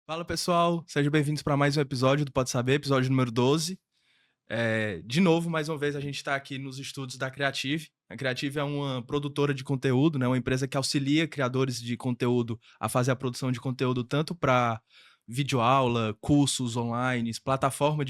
Fala pessoal, sejam bem-vindos para mais um episódio do Pode Saber, episódio número 12. De novo, mais uma vez, a gente está aqui nos estúdios da Creative. A Creative é uma produtora de conteúdo, né? Uma empresa que auxilia criadores de conteúdo a fazer a produção de conteúdo tanto para videoaula, cursos online, plataforma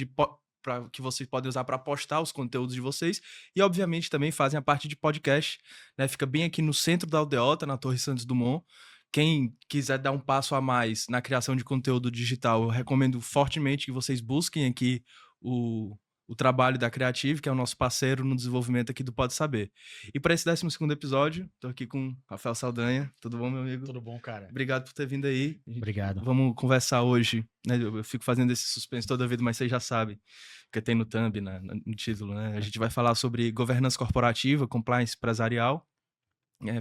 que vocês podem usar para postar os conteúdos de vocês e, obviamente, também fazem a parte de podcast, né? Fica bem aqui no centro da Aldeota, na Torre Santos Dumont. Quem quiser dar um passo a mais na criação de conteúdo digital, eu recomendo fortemente que vocês busquem aqui o, o trabalho da Creative, que é o nosso parceiro no desenvolvimento aqui do Pode Saber. E para esse 12º episódio, estou aqui com o Rafael Saldanha. Tudo bom, meu amigo? Tudo bom, cara? Obrigado por ter vindo aí. Obrigado. Vamos conversar hoje, né? Eu fico fazendo esse suspense toda a vida, mas vocês já sabem, porque tem no thumb, no título, né? A gente vai falar sobre governança corporativa, compliance empresarial.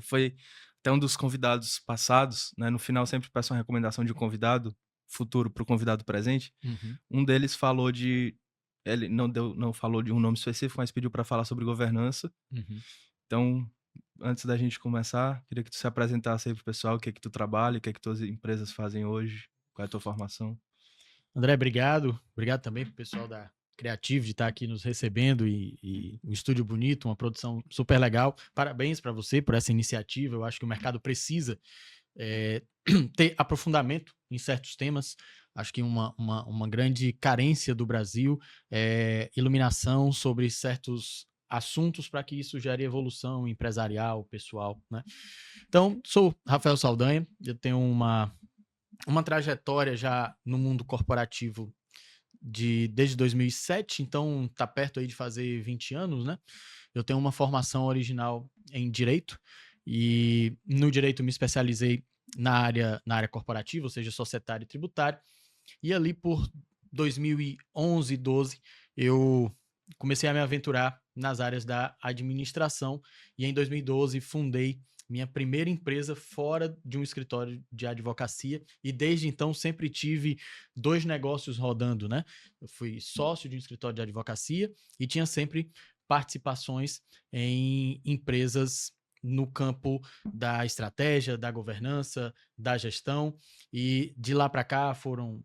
Foi até um dos convidados passados, né? No final sempre peço uma recomendação de um convidado futuro para o convidado presente. Uhum. Um deles falou ele não falou de um nome específico, mas pediu para falar sobre governança. Uhum. Então, antes da gente começar, queria que tu se apresentasse aí pro pessoal, o que é que tu trabalha, o que é que tuas empresas fazem hoje, qual é a tua formação. André, obrigado. Obrigado também pro pessoal da Creative de estar aqui nos recebendo e um estúdio bonito, uma produção super legal. Parabéns para você por essa iniciativa. Eu acho que o mercado precisa ter aprofundamento em certos temas. Acho que uma grande carência do Brasil é iluminação sobre certos assuntos para que isso gere evolução empresarial, pessoal, né? Então, sou Rafael Saldanha, eu tenho uma trajetória já no mundo corporativo desde 2007, então tá perto aí de fazer 20 anos, né? Eu tenho uma formação original em Direito e no Direito me especializei na área corporativa, ou seja, societário e tributário. E ali por 2011, 12, eu comecei a me aventurar nas áreas da administração e em 2012 fundei minha primeira empresa fora de um escritório de advocacia e desde então sempre tive dois negócios rodando, né? Eu fui sócio de um escritório de advocacia e tinha sempre participações em empresas no campo da estratégia, da governança, da gestão e de lá para cá foram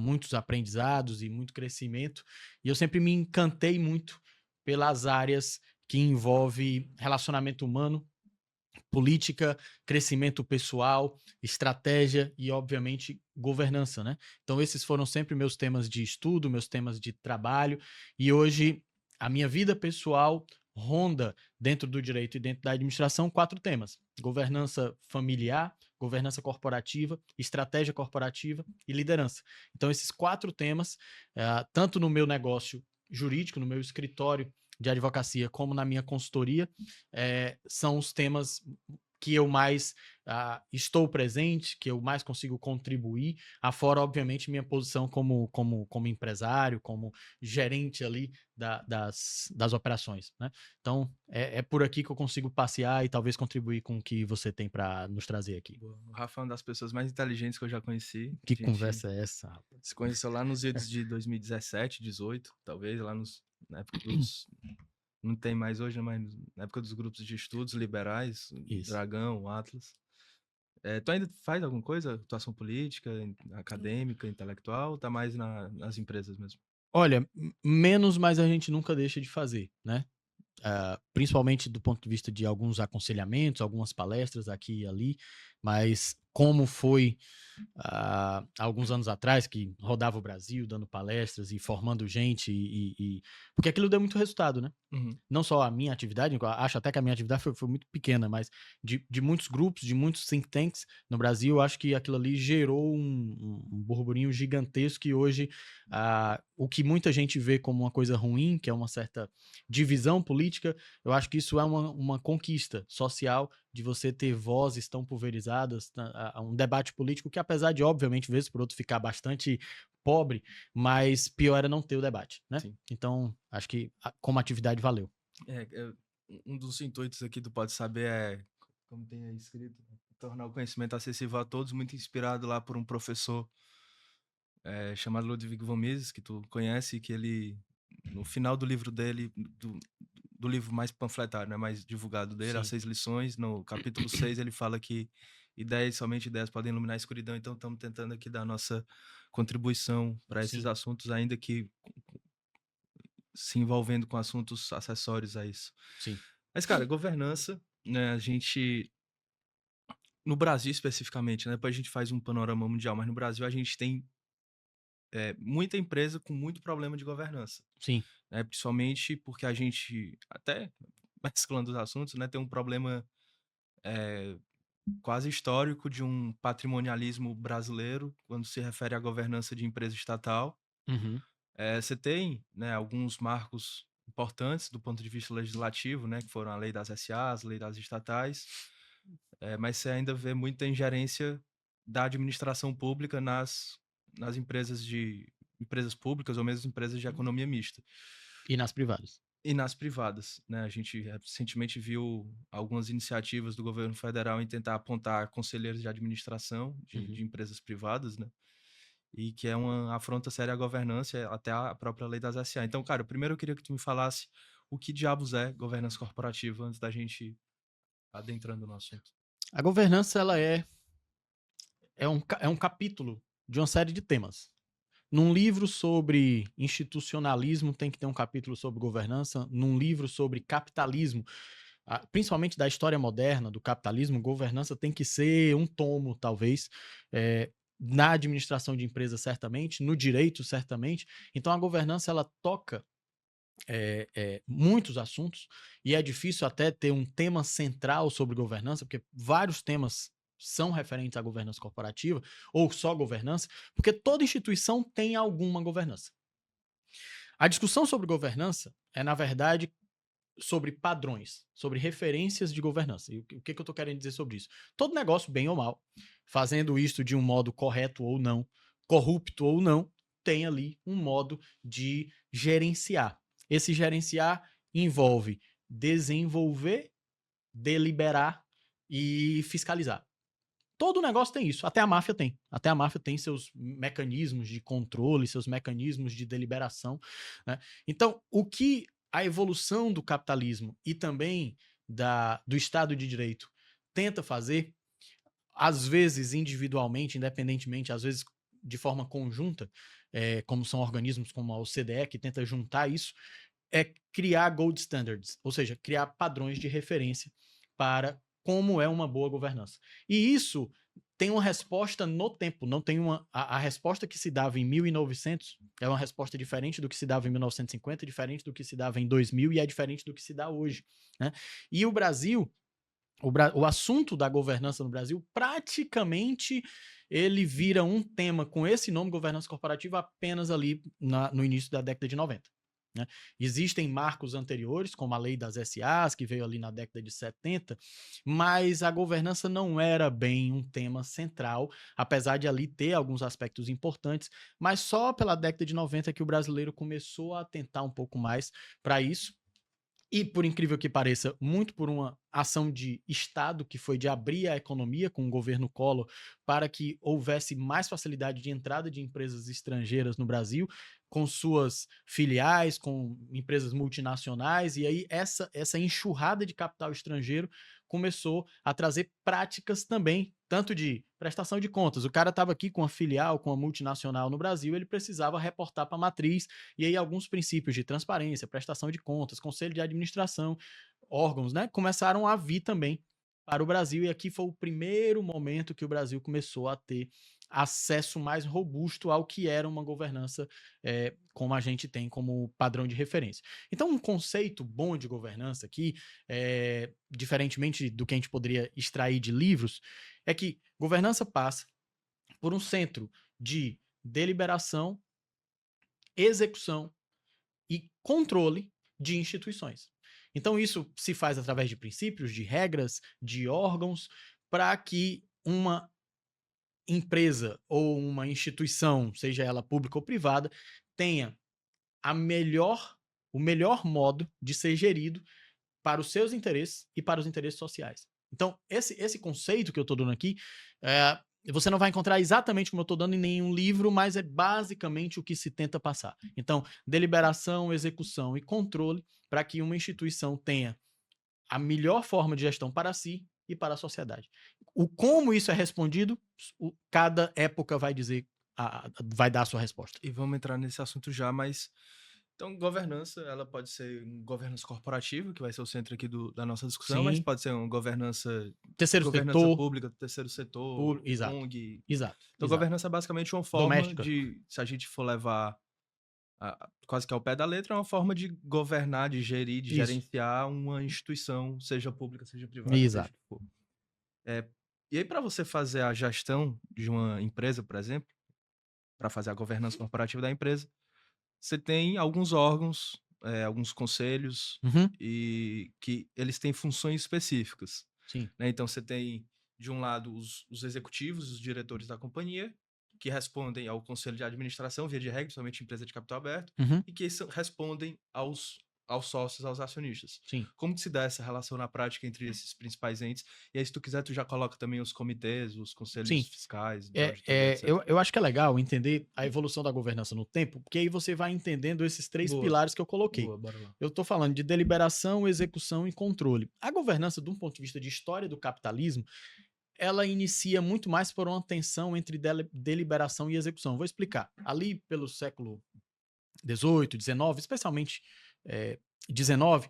muitos aprendizados e muito crescimento e eu sempre me encantei muito pelas áreas que envolve relacionamento humano, política, crescimento pessoal, estratégia e, obviamente, governança, né? Então, esses foram sempre meus temas de estudo, meus temas de trabalho, e hoje a minha vida pessoal ronda dentro do direito e dentro da administração 4 temas: governança familiar, governança corporativa, estratégia corporativa e liderança. Então, esses 4 temas, tanto no meu negócio jurídico, no meu escritório de advocacia, como na minha consultoria, são os temas que eu mais estou presente, que eu mais consigo contribuir, afora, obviamente, minha posição como empresário, como gerente ali das operações, né? Então, é por aqui que eu consigo passear e talvez contribuir com o que você tem para nos trazer aqui. O Rafa é uma das pessoas mais inteligentes que eu já conheci. Que A gente conversa é essa, rapaz? se conheceu lá nos idos de 2017, 18, talvez, na época dos... Não tem mais hoje, né, mas na época dos grupos de estudos liberais, Isso. Dragão, Atlas. Tu ainda faz alguma coisa? Atuação política, acadêmica, intelectual, ou tá mais nas empresas mesmo? Olha, menos, mas a gente nunca deixa de fazer, né? Principalmente do ponto de vista de alguns aconselhamentos, algumas palestras aqui e ali, mas como foi alguns anos atrás, que rodava o Brasil dando palestras e formando gente, porque aquilo deu muito resultado, né? Uhum. Não só a minha atividade, eu acho até que a minha atividade foi muito pequena, mas de muitos grupos, de muitos think tanks no Brasil, eu acho que aquilo ali gerou um burburinho gigantesco que hoje o que muita gente vê como uma coisa ruim, que é uma certa divisão política, eu acho que isso é uma conquista social de você ter vozes tão pulverizadas, um debate político que, apesar de, obviamente, vez por outro ficar bastante pobre, mas pior era não ter o debate, né? Sim. Então, acho que como atividade valeu. Um dos intuitos aqui do Pode Saber como tem aí escrito, tornar o conhecimento acessível a todos, muito inspirado lá por um professor chamado Ludwig von Mises, que tu conhece, que ele, no final do livro dele, do livro mais panfletário, né, mais divulgado dele, As Sim. 6 Lições, no capítulo 6, ele fala que ideias, somente ideias podem iluminar a escuridão, então estamos tentando aqui dar nossa contribuição para esses Sim, assuntos, ainda que se envolvendo com assuntos acessórios a isso. sim. Mas, cara, governança, né, a gente no Brasil especificamente, né, depois a gente faz um panorama mundial, mas no Brasil a gente tem, muita empresa com muito problema de governança, Sim. né, principalmente porque a gente, até mesclando os assuntos, né, tem um problema, eh, quase histórico de um patrimonialismo brasileiro quando se refere à governança de empresa estatal. Uhum. Você tem, né, alguns marcos importantes do ponto de vista legislativo, né, que foram a lei das SAs, a lei das estatais, mas você ainda vê muita ingerência da administração pública nas empresas públicas ou mesmo empresas de economia mista. E nas privadas. E nas privadas, né, a gente recentemente viu algumas iniciativas do governo federal em tentar apontar conselheiros de administração Uhum. de empresas privadas, né, e que é uma afronta séria à governança, até a própria lei das SA. Então, cara, primeiro eu queria que tu me falasse o que diabos é governança corporativa antes da gente adentrando no assunto. A governança, ela é um capítulo de uma série de temas. Num livro sobre institucionalismo, tem que ter um capítulo sobre governança. Num livro sobre capitalismo, principalmente da história moderna do capitalismo, governança tem que ser um tomo, talvez. Na administração de empresas, certamente. No direito, certamente. Então, a governança, ela toca muitos assuntos, e é difícil até ter um tema central sobre governança, porque vários temas são referentes à governança corporativa, ou só governança, porque toda instituição tem alguma governança. A discussão sobre governança é, na verdade, sobre padrões, sobre referências de governança. E o que eu estou querendo dizer sobre isso? Todo negócio, bem ou mal, fazendo isto de um modo correto ou não, corrupto ou não, tem ali um modo de gerenciar. Esse gerenciar envolve desenvolver, deliberar e fiscalizar. Todo negócio tem isso, até a máfia tem. Até a máfia tem seus mecanismos de controle, seus mecanismos de deliberação, né? Então, o que a evolução do capitalismo e também do Estado de Direito tenta fazer, às vezes individualmente, independentemente, às vezes de forma conjunta, como são organismos como a OCDE, que tenta juntar isso, é criar gold standards, ou seja, criar padrões de referência para como é uma boa governança. E isso tem uma resposta no tempo, não tem a resposta que se dava em 1900 é uma resposta diferente do que se dava em 1950, diferente do que se dava em 2000 e é diferente do que se dá hoje, né? E o Brasil, o assunto da governança no Brasil, praticamente ele vira um tema com esse nome, governança corporativa, apenas ali no início da década de 90. Né? Existem marcos anteriores, como a lei das SAs, que veio ali na década de 70, mas a governança não era bem um tema central, apesar de ali ter alguns aspectos importantes, mas só pela década de 90 que o brasileiro começou a atentar um pouco mais para isso. E, por incrível que pareça, muito por uma ação de Estado, que foi de abrir a economia com o governo Collor, para que houvesse mais facilidade de entrada de empresas estrangeiras no Brasil, com suas filiais, com empresas multinacionais, e aí essa enxurrada de capital estrangeiro começou a trazer práticas também, tanto de prestação de contas. O cara estava aqui com a filial, com a multinacional no Brasil, ele precisava reportar para a matriz, e aí alguns princípios de transparência, prestação de contas, conselho de administração, órgãos, né, começaram a vir também para o Brasil, e aqui foi o primeiro momento que o Brasil começou a ter acesso mais robusto ao que era uma governança como a gente tem como padrão de referência. Então, um conceito bom de governança aqui, diferentemente do que a gente poderia extrair de livros, é que governança passa por um centro de deliberação, execução e controle de instituições. Então, isso se faz através de princípios, de regras, de órgãos, para que uma empresa ou uma instituição, seja ela pública ou privada, tenha o melhor modo de ser gerido para os seus interesses e para os interesses sociais. Então, esse conceito que eu estou dando aqui, você não vai encontrar exatamente como eu estou dando em nenhum livro, mas é basicamente o que se tenta passar. Então, deliberação, execução e controle para que uma instituição tenha a melhor forma de gestão para si e para a sociedade. O como isso é respondido, cada época vai dizer, vai dar a sua resposta. E vamos entrar nesse assunto já, mas então governança, ela pode ser governança corporativa, que vai ser o centro aqui da nossa discussão, mas Sim. pode ser uma Terceiro governança setor, pública, terceiro setor, exato, ONG. exato, Então exato. governança é basicamente uma forma Doméstica. de, se a gente for levar quase que ao pé da letra, é uma forma de governar, de gerir, de Isso, gerenciar uma instituição, seja pública, seja privada, seja o exato. que for. É, e aí, para você fazer a gestão de uma empresa, por exemplo, para fazer a governança corporativa da empresa, você tem alguns órgãos, alguns conselhos, Uhum, e que eles têm funções específicas, sim. né. Então você tem, de um lado, os executivos, os diretores da companhia, que respondem ao conselho de administração, via de regra, principalmente empresa de capital aberto, Uhum, e que respondem aos sócios, aos acionistas. sim. Como que se dá essa relação na prática entre esses principais entes? E aí, se tu quiser, tu já coloca também os comitês, os conselhos Sim. fiscais, de auditoria, Eu, etc. eu acho que é legal entender a evolução da governança no tempo, porque aí você vai entendendo esses três Boa, pilares que eu coloquei. boa, bora lá. Eu estou falando de deliberação, execução e controle. A governança, de um ponto de vista de história do capitalismo, ela inicia muito mais por uma tensão entre deliberação e execução. Vou explicar. Ali pelo século XVIII, XIX, especialmente eh, XIX,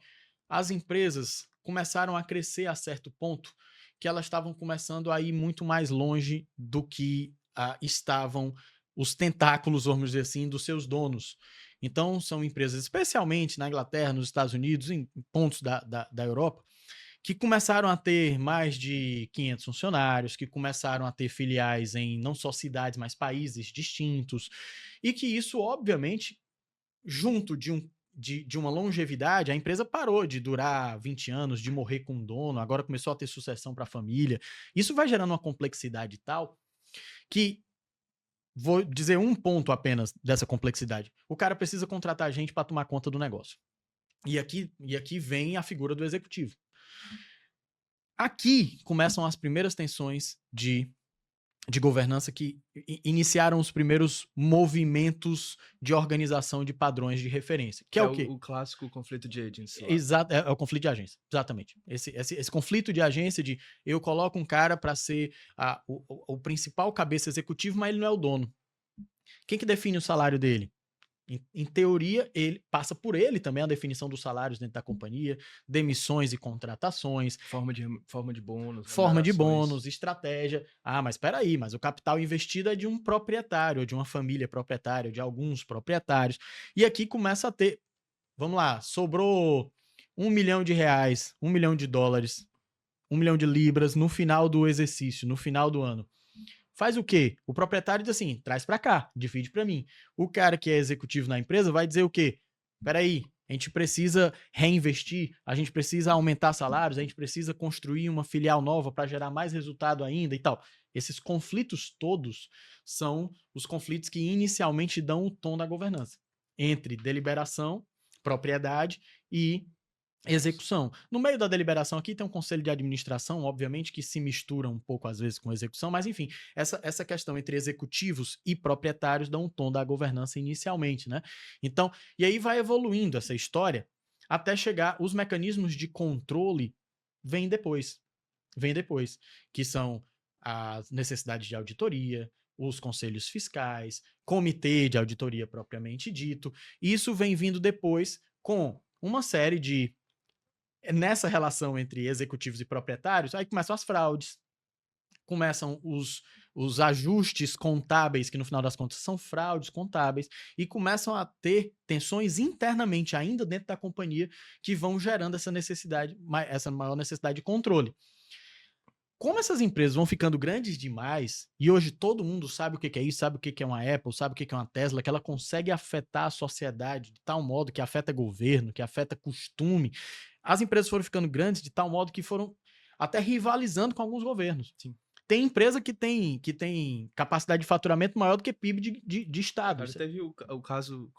as empresas começaram a crescer a certo ponto que elas estavam começando a ir muito mais longe do que estavam os tentáculos, vamos dizer assim, dos seus donos. Então, são empresas, especialmente na Inglaterra, nos Estados Unidos, em pontos da Europa, que começaram a ter mais de 500 funcionários, que começaram a ter filiais em não só cidades, mas países distintos, e que isso, obviamente, junto de uma longevidade, a empresa parou de durar 20 anos, de morrer com um dono, agora começou a ter sucessão para a família. Isso vai gerando uma complexidade tal que, vou dizer um ponto apenas dessa complexidade: o cara precisa contratar gente para tomar conta do negócio. E aqui vem a figura do executivo. Aqui começam as primeiras tensões de governança que iniciaram os primeiros movimentos de organização de padrões de referência. Que Que é é o quê? o clássico conflito de agents lá. Exato, é o conflito de agência, exatamente. Esse conflito de agência de eu coloco um cara para ser o principal cabeça executivo, mas ele não é o dono. Quem que define o salário dele? Em teoria, ele passa por ele também a definição dos salários dentro da companhia, demissões e contratações, Forma de bônus, forma de remunerações. bônus, estratégia. Ah, mas espera aí, mas o capital investido é de um proprietário, ou de uma família proprietária, ou de alguns proprietários. E aqui começa a ter, vamos lá, sobrou R$ 1 milhão, US$ 1 milhão, US$ 1 milhão no final do exercício, no final do ano. Faz o quê? O proprietário diz assim: traz para cá, divide para mim. O cara que é executivo na empresa vai dizer o quê? Peraí, a gente precisa reinvestir, a gente precisa aumentar salários, a gente precisa construir uma filial nova para gerar mais resultado ainda e tal. Esses conflitos todos são os conflitos que inicialmente dão o tom da governança entre deliberação, propriedade e execução. No meio da deliberação aqui tem um conselho de administração, obviamente, que se mistura um pouco às vezes com execução, mas enfim, essa questão entre executivos e proprietários dá um tom da governança inicialmente, né? Então, e aí vai evoluindo essa história até chegar, os mecanismos de controle vêm depois, que são as necessidades de auditoria, os conselhos fiscais, comitê de auditoria propriamente dito. Isso vem vindo depois com uma série de, nessa relação entre executivos e proprietários, aí começam as fraudes, começam os ajustes contábeis, que no final das contas são fraudes contábeis, e começam a ter tensões internamente, ainda dentro da companhia, que vão gerando essa necessidade, essa maior necessidade de controle. Como essas empresas vão ficando grandes demais, e hoje todo mundo sabe o que é isso, sabe o que é uma Apple, sabe o que é uma Tesla, que ela consegue afetar a sociedade de tal modo que afeta governo, que afeta costume. As empresas foram ficando grandes de tal modo que foram até rivalizando com alguns governos. Sim. Tem empresa que tem capacidade de faturamento maior do que PIB de estado. Cara, teve o caso,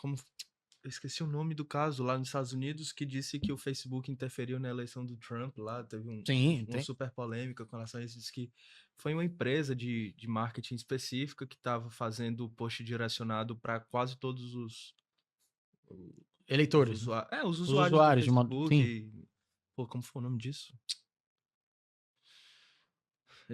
eu esqueci o nome do caso lá nos Estados Unidos, que disse que o Facebook interferiu na eleição do Trump lá, teve Sim, uma tem. super polêmica com relação a isso, disse que foi uma empresa de marketing específica que estava fazendo post direcionado para quase todos os Eleitores, né? usuários, os Os usuários do usuários de uma. Facebook, Sim. pô, como foi o nome disso?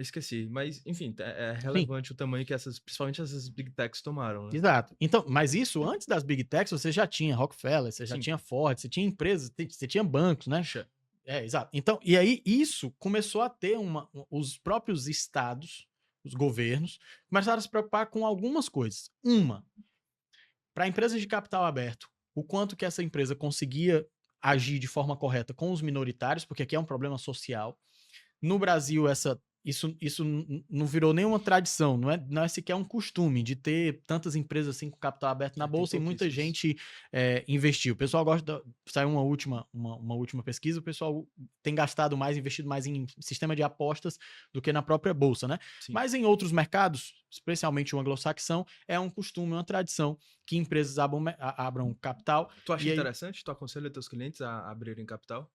esqueci. Mas, enfim, é Sim, relevante o tamanho que principalmente essas Big Techs tomaram, né? exato. Então, mas isso antes das Big Techs, você já tinha Rockefeller, você já Sim. tinha Ford, você tinha empresas, você tinha bancos, né? Che- Exato. Então, e aí isso começou a ter os próprios estados, os governos, começaram a se preocupar com algumas coisas. Uma, para empresas de capital aberto, o quanto que essa empresa conseguia agir de forma correta com os minoritários, porque aqui é um problema social. No Brasil, isso não virou nenhuma tradição, não é sequer um costume de ter tantas empresas assim com capital aberto na Tem bolsa e muita pouquíssimas. gente investiu. O pessoal gosta, saiu uma última pesquisa, o pessoal tem gastado mais, investido mais em sistema de apostas do que na própria bolsa, né? Sim. Mas em outros mercados, especialmente o anglo-saxão, é um costume, uma tradição que empresas abram capital. Tu acha E aí, interessante? Tu aconselha teus clientes a abrirem capital?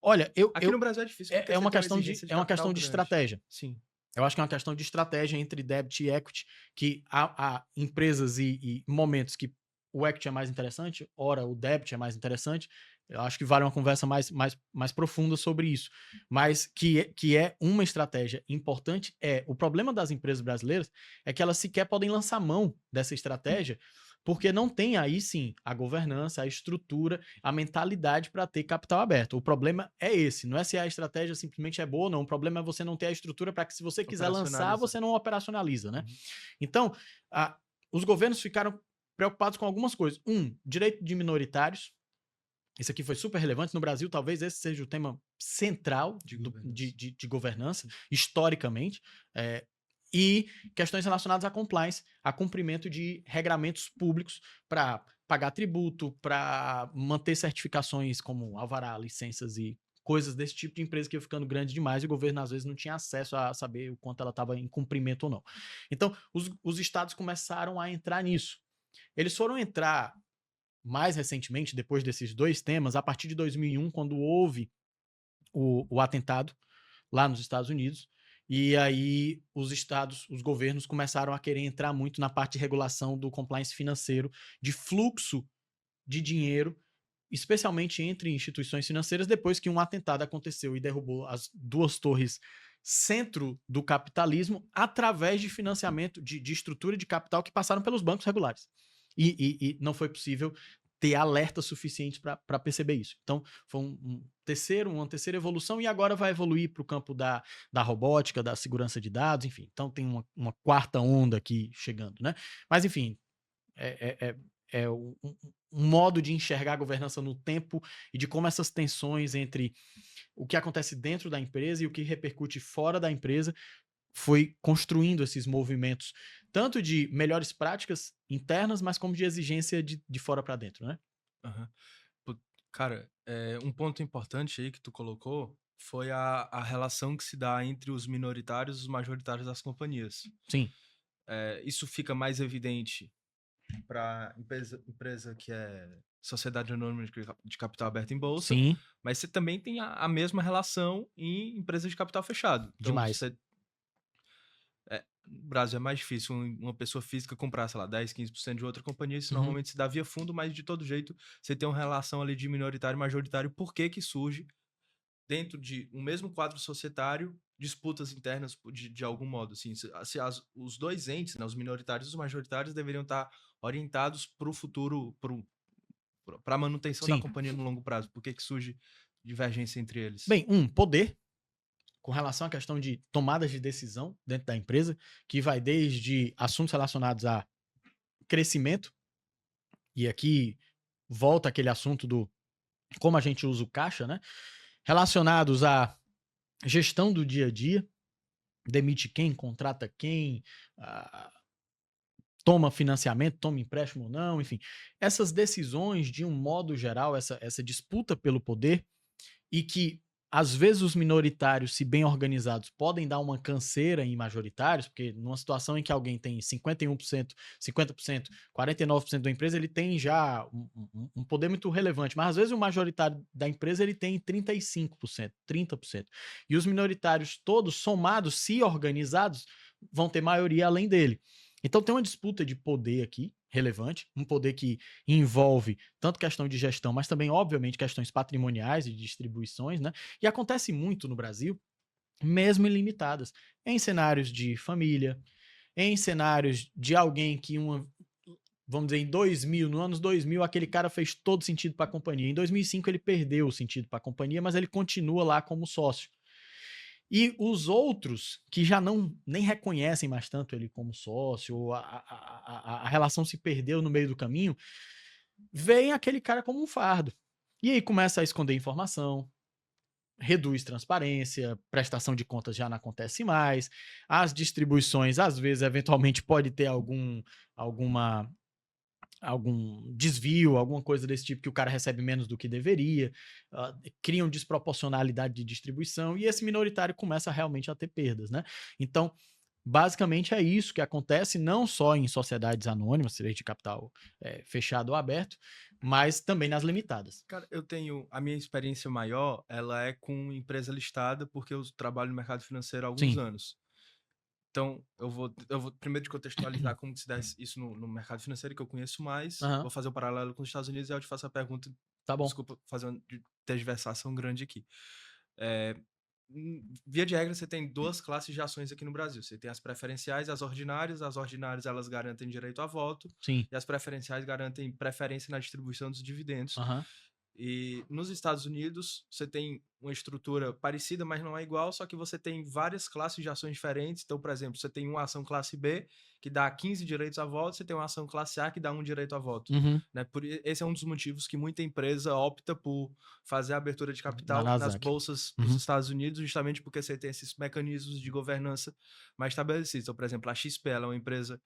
olha, Aqui no Brasil é difícil porque é você uma tem uma questão de, exigência de é uma capital questão de grande. estratégia. Sim. Eu acho que é uma questão de estratégia entre debit e equity, que há empresas e momentos que o equity é mais interessante, ora o debit é mais interessante. Eu acho que vale uma conversa mais profunda sobre isso. Mas que é uma estratégia importante o problema das empresas brasileiras é que elas sequer podem lançar mão dessa estratégia, porque não tem aí sim a governança, a estrutura, a mentalidade para ter capital aberto. O problema é esse, não é se a estratégia simplesmente é boa ou não. O problema é você não ter a estrutura para que, se você quiser lançar, Operacionalizar. você não operacionaliza, né? Uhum. Então, os governos ficaram preocupados com algumas coisas. Direito de minoritários. Isso aqui foi super relevante. No Brasil, talvez esse seja o tema central De governança. de governança, historicamente. E questões relacionadas a compliance, a cumprimento de regramentos públicos para pagar tributo, para manter certificações como alvará, licenças e coisas desse tipo de empresa que ia ficando grande demais e o governo às vezes não tinha acesso a saber o quanto ela estava em cumprimento ou não. Então, os estados começaram a entrar nisso. Eles foram entrar mais recentemente, depois desses dois temas, a partir de 2001, quando houve o atentado lá nos Estados Unidos. E aí os governos começaram a querer entrar muito na parte de regulação do compliance financeiro, de fluxo de dinheiro, especialmente entre instituições financeiras, depois que um atentado aconteceu e derrubou as duas torres centro do capitalismo através de financiamento, de estrutura de capital que passaram pelos bancos regulares. E não foi possível ter alerta suficiente para perceber isso. Então, foi uma terceira evolução, e agora vai evoluir para o campo da robótica, da segurança de dados, enfim. Então, tem uma quarta onda aqui chegando, né? Mas, enfim, é um modo de enxergar a governança no tempo e de como essas tensões entre o que acontece dentro da empresa e o que repercute fora da empresa foi construindo esses movimentos, tanto de melhores práticas internas, mas como de exigência de fora para dentro, né? Aham. Pô, cara, um ponto importante aí que tu colocou foi a relação que se dá entre os minoritários e os majoritários das companhias. Sim, Isso fica mais evidente para empresa que é sociedade anônima de capital aberto em bolsa, sim, mas você também tem a mesma relação em empresas de capital fechado. Então, demais. no Brasil é mais difícil uma pessoa física comprar, sei lá, 10, 15% de outra companhia, isso Uhum. normalmente se dá via fundo, mas de todo jeito você tem uma relação ali de minoritário e majoritário. Por que que surge dentro de um mesmo quadro societário disputas internas de algum modo? Assim, os dois entes, né, os minoritários e os majoritários, deveriam estar orientados para o futuro, para a manutenção da Sim. companhia no longo prazo. Por que que surge divergência entre eles? Bem, poder, com relação à questão de tomadas de decisão dentro da empresa, que vai desde assuntos relacionados a crescimento, e aqui volta aquele assunto do como a gente usa o caixa, né? Relacionados à gestão do dia a dia, demite quem, contrata quem, ah, toma financiamento, toma empréstimo ou não, enfim. Essas decisões, de um modo geral, essa disputa pelo poder, e que às vezes os minoritários, se bem organizados, podem dar uma canseira em majoritários, porque numa situação em que alguém tem 51%, 50%, 49% da empresa, ele tem já um poder muito relevante, mas às vezes o majoritário da empresa ele tem 35%, 30%. E os minoritários todos somados, se organizados, vão ter maioria além dele. Então tem uma disputa de poder aqui, relevante, um poder que envolve tanto questão de gestão, mas também, obviamente, questões patrimoniais e distribuições, né? E acontece muito no Brasil mesmo ilimitadas, em cenários de família, em cenários de alguém que vamos dizer, em 2000, no anos 2000, aquele cara fez todo sentido para a companhia. Em 2005 ele perdeu o sentido para a companhia, mas ele continua lá como sócio. E os outros que já não nem reconhecem mais tanto ele como sócio, ou a relação se perdeu no meio do caminho, veem aquele cara como um fardo. E aí começa a esconder informação, reduz transparência, prestação de contas já não acontece mais, as distribuições, às vezes, eventualmente pode ter algum desvio, alguma coisa desse tipo que o cara recebe menos do que deveria, criam desproporcionalidade de distribuição e esse minoritário começa realmente a ter perdas, né? Então, basicamente é isso que acontece não só em sociedades anônimas, seja de capital fechado ou aberto, mas também nas limitadas. Cara, a minha experiência maior, ela é com empresa listada, porque eu trabalho no mercado financeiro há alguns Sim. anos. Então, eu vou primeiro de contextualizar como que se dá isso no mercado financeiro, que eu conheço mais. Aham. Vou fazer o paralelo com os Estados Unidos e eu te faço a pergunta. Tá bom. Desculpa fazer uma tergiversação grande aqui. É, via de regra, você tem duas classes de ações aqui no Brasil. Você tem as preferenciais e as ordinárias. As ordinárias, elas garantem direito a voto. Sim. E as preferenciais garantem preferência na distribuição dos dividendos. Aham. E nos Estados Unidos, você tem uma estrutura parecida, mas não é igual, só que você tem várias classes de ações diferentes. Então, por exemplo, você tem uma ação classe B, que dá 15 direitos a voto, você tem uma ação classe A, que dá um direito a voto. Uhum. Né? Esse é um dos motivos que muita empresa opta por fazer a abertura de Na capital nas Nasdaq. bolsas dos Estados Unidos, justamente porque você tem esses mecanismos de governança mais estabelecidos. Então, por exemplo, a XP ela é uma empresa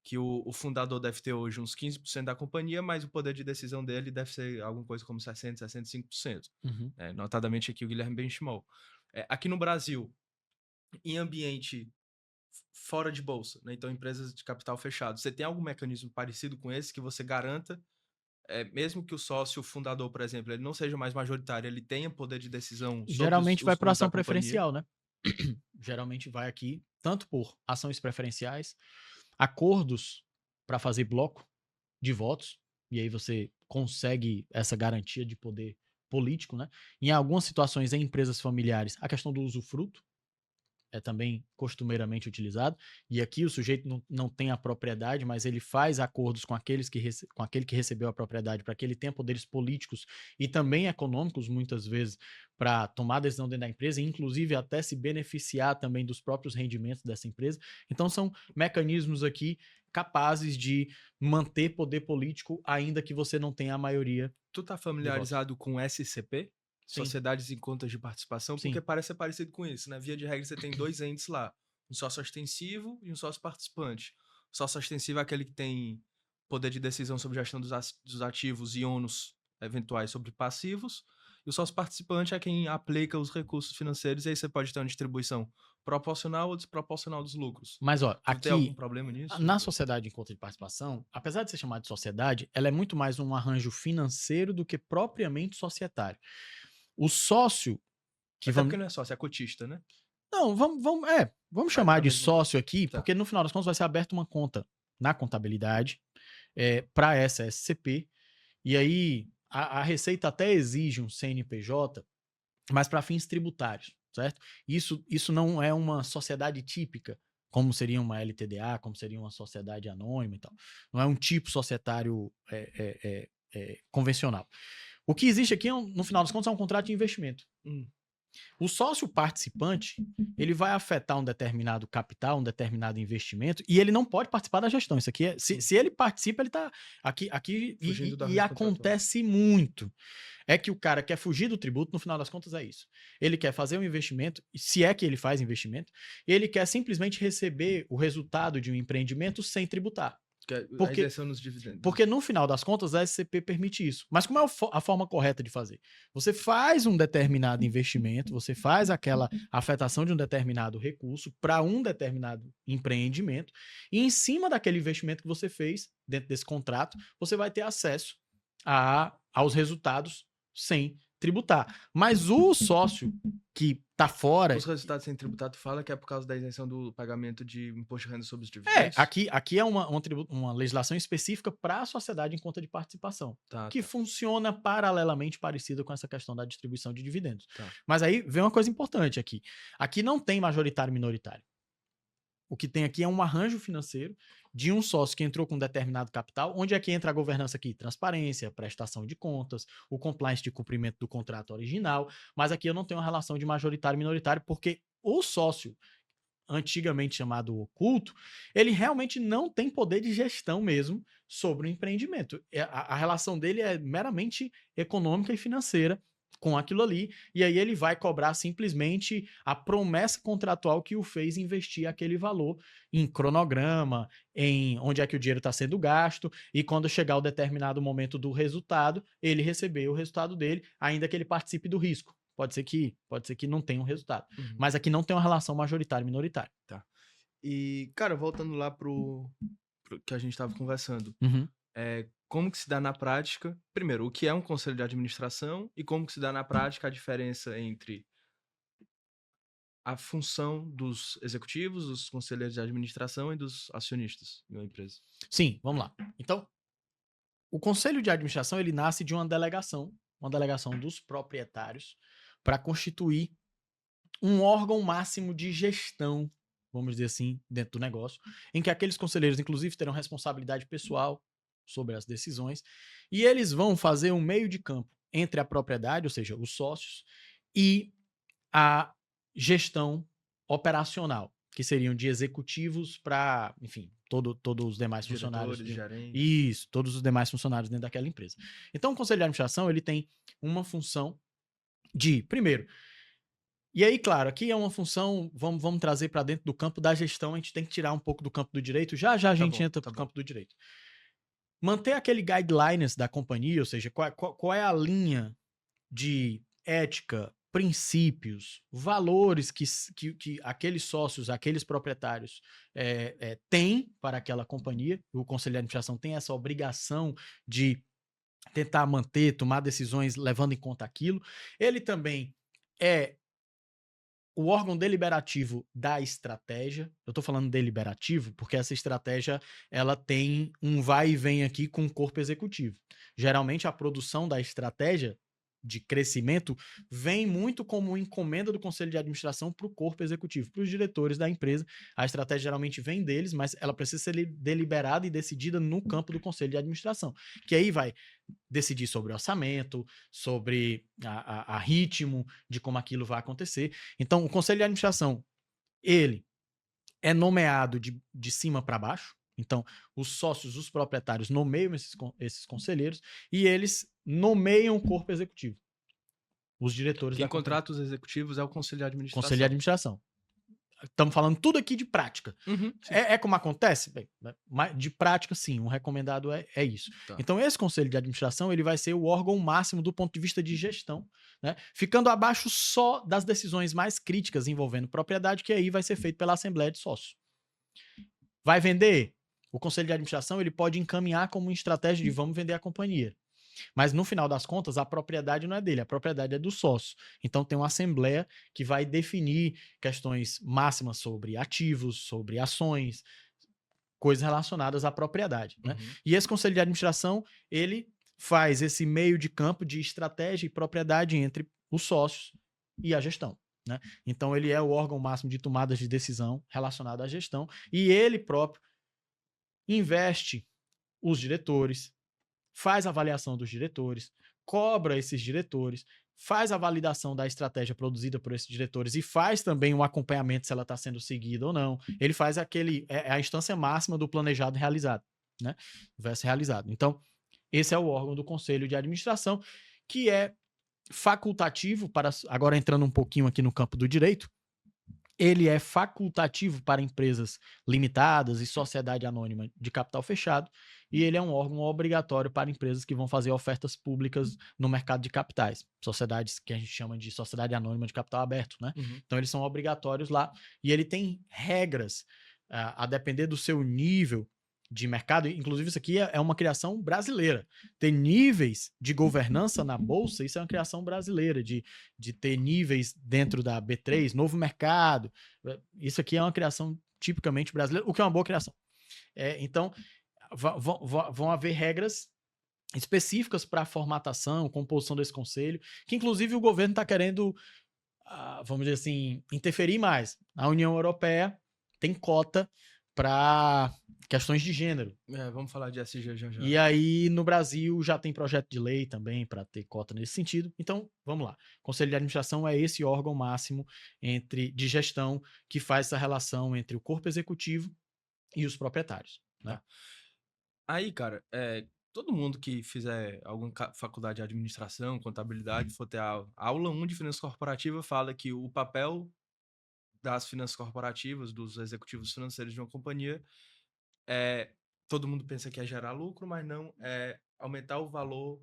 que o fundador deve ter hoje uns 15% da companhia, mas o poder de decisão dele deve ser alguma coisa como 60%, 65%. Uhum. Notadamente aqui o Guilherme Benchimol. Aqui no Brasil, em ambiente fora de bolsa, né? Então empresas de capital fechado, você tem algum mecanismo parecido com esse que você garanta, mesmo que o sócio fundador, por exemplo, ele não seja mais majoritário, ele tenha poder de decisão sobre Geralmente vai por rumos da ação companhia? preferencial, né? Geralmente vai aqui tanto por ações preferenciais, acordos para fazer bloco de votos, e aí você consegue essa garantia de poder político, né? Em algumas situações, em empresas familiares, a questão do usufruto é também costumeiramente utilizado, e aqui o sujeito não tem a propriedade, mas ele faz acordos com com aquele que recebeu a propriedade para que ele tenha poderes políticos e também econômicos, muitas vezes, para tomar decisão dentro da empresa, e inclusive até se beneficiar também dos próprios rendimentos dessa empresa. Então são mecanismos aqui capazes de manter poder político, ainda que você não tenha a maioria Tu tá de votos. familiarizado com SCP? Sim, Sociedades em contas de participação? Porque sim. parece ser parecido com isso, né? Via de regra, você tem dois entes lá: um sócio ostensivo e um sócio participante. O sócio ostensivo é aquele que tem poder de decisão sobre gestão dos ativos e ônus eventuais sobre passivos. E o sócio participante é quem aplica os recursos financeiros, e aí você pode ter uma distribuição proporcional ou desproporcional dos lucros. Mas, ó, Tu tem algum aqui, problema nisso? na sociedade em conta de participação, apesar de ser chamada de sociedade, ela é muito mais um arranjo financeiro do que propriamente societário. O sócio que Até vamos. porque não é sócio, é cotista, né? Não, vamos Vai chamar pra de mesma coisa. sócio aqui, Tá. porque no final das contas vai ser aberta uma conta na contabilidade para essa SCP, e aí a Receita até exige um CNPJ, mas para fins tributários, certo? Isso não é uma sociedade típica, como seria uma LTDA, como seria uma sociedade anônima e tal. Não é um tipo societário convencional. O que existe aqui, no final das contas, é um contrato de investimento. O sócio participante, ele vai afetar um determinado capital, um determinado investimento, e ele não pode participar da gestão. Isso aqui se ele participa, ele está aqui Fugindo do e arranjo contratual. acontece muito. É que o cara quer fugir do tributo, no final das contas é isso. Ele quer fazer um investimento, se é que ele faz investimento, ele quer simplesmente receber o resultado de um empreendimento sem tributar. A isenção nos dividendos. Porque no final das contas a SCP permite isso. Mas como é a forma correta de fazer? Você faz um determinado investimento, você faz aquela afetação de um determinado recurso para um determinado empreendimento, e em cima daquele investimento que você fez, dentro desse contrato, você vai ter acesso aos resultados sem tributar. Mas o sócio que tá fora... Os resultados sem tributar, tu fala que é por causa da isenção do pagamento de imposto de renda sobre os dividendos? Aqui é uma legislação específica para a sociedade em conta de participação, que funciona paralelamente parecida com essa questão da distribuição de dividendos. Tá. Mas aí vem uma coisa importante aqui. Aqui não tem majoritário e minoritário. O que tem aqui é um arranjo financeiro de um sócio que entrou com determinado capital. Onde é que entra a governança aqui? Transparência, prestação de contas, o compliance de cumprimento do contrato original. Mas aqui eu não tenho uma relação de majoritário e minoritário, porque o sócio, antigamente chamado oculto, ele realmente não tem poder de gestão mesmo sobre o empreendimento. A relação dele é meramente econômica e financeira com aquilo ali, e aí ele vai cobrar simplesmente a promessa contratual que o fez investir aquele valor em cronograma, em onde é que o dinheiro está sendo gasto, e quando chegar o determinado momento do resultado, ele receber o resultado dele, ainda que ele participe do risco. Pode ser que não tenha um resultado. Uhum. Mas aqui não tem uma relação majoritária e minoritária. Tá. E, cara, voltando lá pro que a gente tava conversando, como que se dá na prática, primeiro, o que é um conselho de administração e como que se dá na prática a diferença entre a função dos executivos, dos conselheiros de administração e dos acionistas de uma empresa? Sim, vamos lá. Então, o conselho de administração, ele nasce de uma delegação dos proprietários para constituir um órgão máximo de gestão, vamos dizer assim, dentro do negócio, em que aqueles conselheiros, inclusive, terão responsabilidade pessoal sobre as decisões, e eles vão fazer um meio de campo entre a propriedade, ou seja, os sócios, e a gestão operacional, que seriam de executivos para, enfim, todos os demais funcionários. Gerentes. Isso, todos os demais funcionários dentro daquela empresa. Então, o conselho de administração, ele tem uma função de, primeiro, e aí, claro, aqui é uma função, vamos trazer para dentro do campo da gestão, a gente tem que tirar um pouco do campo do direito, já a gente entra para o campo do direito. Manter aquele guidelines da companhia, ou seja, qual é a linha de ética, princípios, valores que aqueles sócios, aqueles proprietários têm para aquela companhia. O conselho de administração tem essa obrigação de tentar manter, tomar decisões levando em conta aquilo. Ele também é o órgão deliberativo da estratégia. Eu estou falando deliberativo porque essa estratégia ela tem um vai e vem aqui com o corpo executivo. Geralmente a produção da estratégia de crescimento vem muito como encomenda do conselho de administração para o corpo executivo, para os diretores da empresa. A estratégia geralmente vem deles, mas ela precisa ser deliberada e decidida no campo do conselho de administração, que aí vai decidir sobre orçamento, sobre a ritmo de como aquilo vai acontecer. Então, o conselho de administração, ele é nomeado de cima para baixo. Então, os sócios, os proprietários nomeiam esses conselheiros e eles nomeiam o corpo executivo. Os diretores Quem contrata os executivos é o conselho de administração. Conselho de administração. Estamos falando tudo aqui de prática. É como acontece? Bem, de prática, sim. Um recomendado é isso. Tá. Então, esse conselho de administração ele vai ser o órgão máximo do ponto de vista de gestão, né? Ficando abaixo só das decisões mais críticas envolvendo propriedade, que aí vai ser feito pela Assembleia de Sócios. Vai vender? O conselho de administração ele pode encaminhar como uma estratégia de vamos vender a companhia. Mas, no final das contas, a propriedade não é dele, a propriedade é do sócio. Então, tem uma assembleia que vai definir questões máximas sobre ativos, sobre ações, coisas relacionadas à propriedade, né? E esse conselho de administração, ele faz esse meio de campo de estratégia e propriedade entre os sócios e a gestão, né? Então, ele é o órgão máximo de tomadas de decisão relacionado à gestão e ele próprio investe os diretores, faz a avaliação dos diretores, cobra esses diretores, faz a validação da estratégia produzida por esses diretores e faz também um acompanhamento se ela está sendo seguida ou não. Ele faz a instância máxima do planejado realizado, né? Vai ser realizado. Então, esse é o órgão do conselho de administração, que é facultativo para, agora entrando um pouquinho aqui no campo do direito, ele é facultativo para empresas limitadas e sociedade anônima de capital fechado, e ele é um órgão obrigatório para empresas que vão fazer ofertas públicas no mercado de capitais, sociedades que a gente chama de sociedade anônima de capital aberto, né? Então eles são obrigatórios lá, e ele tem regras, a depender do seu nível de mercado, inclusive isso aqui é uma criação brasileira. Ter níveis de governança na Bolsa, isso é uma criação brasileira, de ter níveis dentro da B3, novo mercado. Isso aqui é uma criação tipicamente brasileira, o que é uma boa criação. Então, vão haver regras específicas para a formatação, composição desse conselho, que inclusive o governo está querendo, vamos dizer assim, interferir mais. A União Europeia tem cota para questões de gênero. Vamos falar de SG já. E aí, no Brasil, já tem projeto de lei também para ter cota nesse sentido. Então, vamos lá. Conselho de Administração é esse órgão máximo de gestão que faz essa relação entre o corpo executivo e os proprietários, né? Aí, cara, todo mundo que fizer alguma faculdade de administração, contabilidade, for ter a aula 1 de finanças corporativas, fala que o papel das finanças corporativas, dos executivos financeiros de uma companhia, todo mundo pensa que é gerar lucro, mas não é aumentar o valor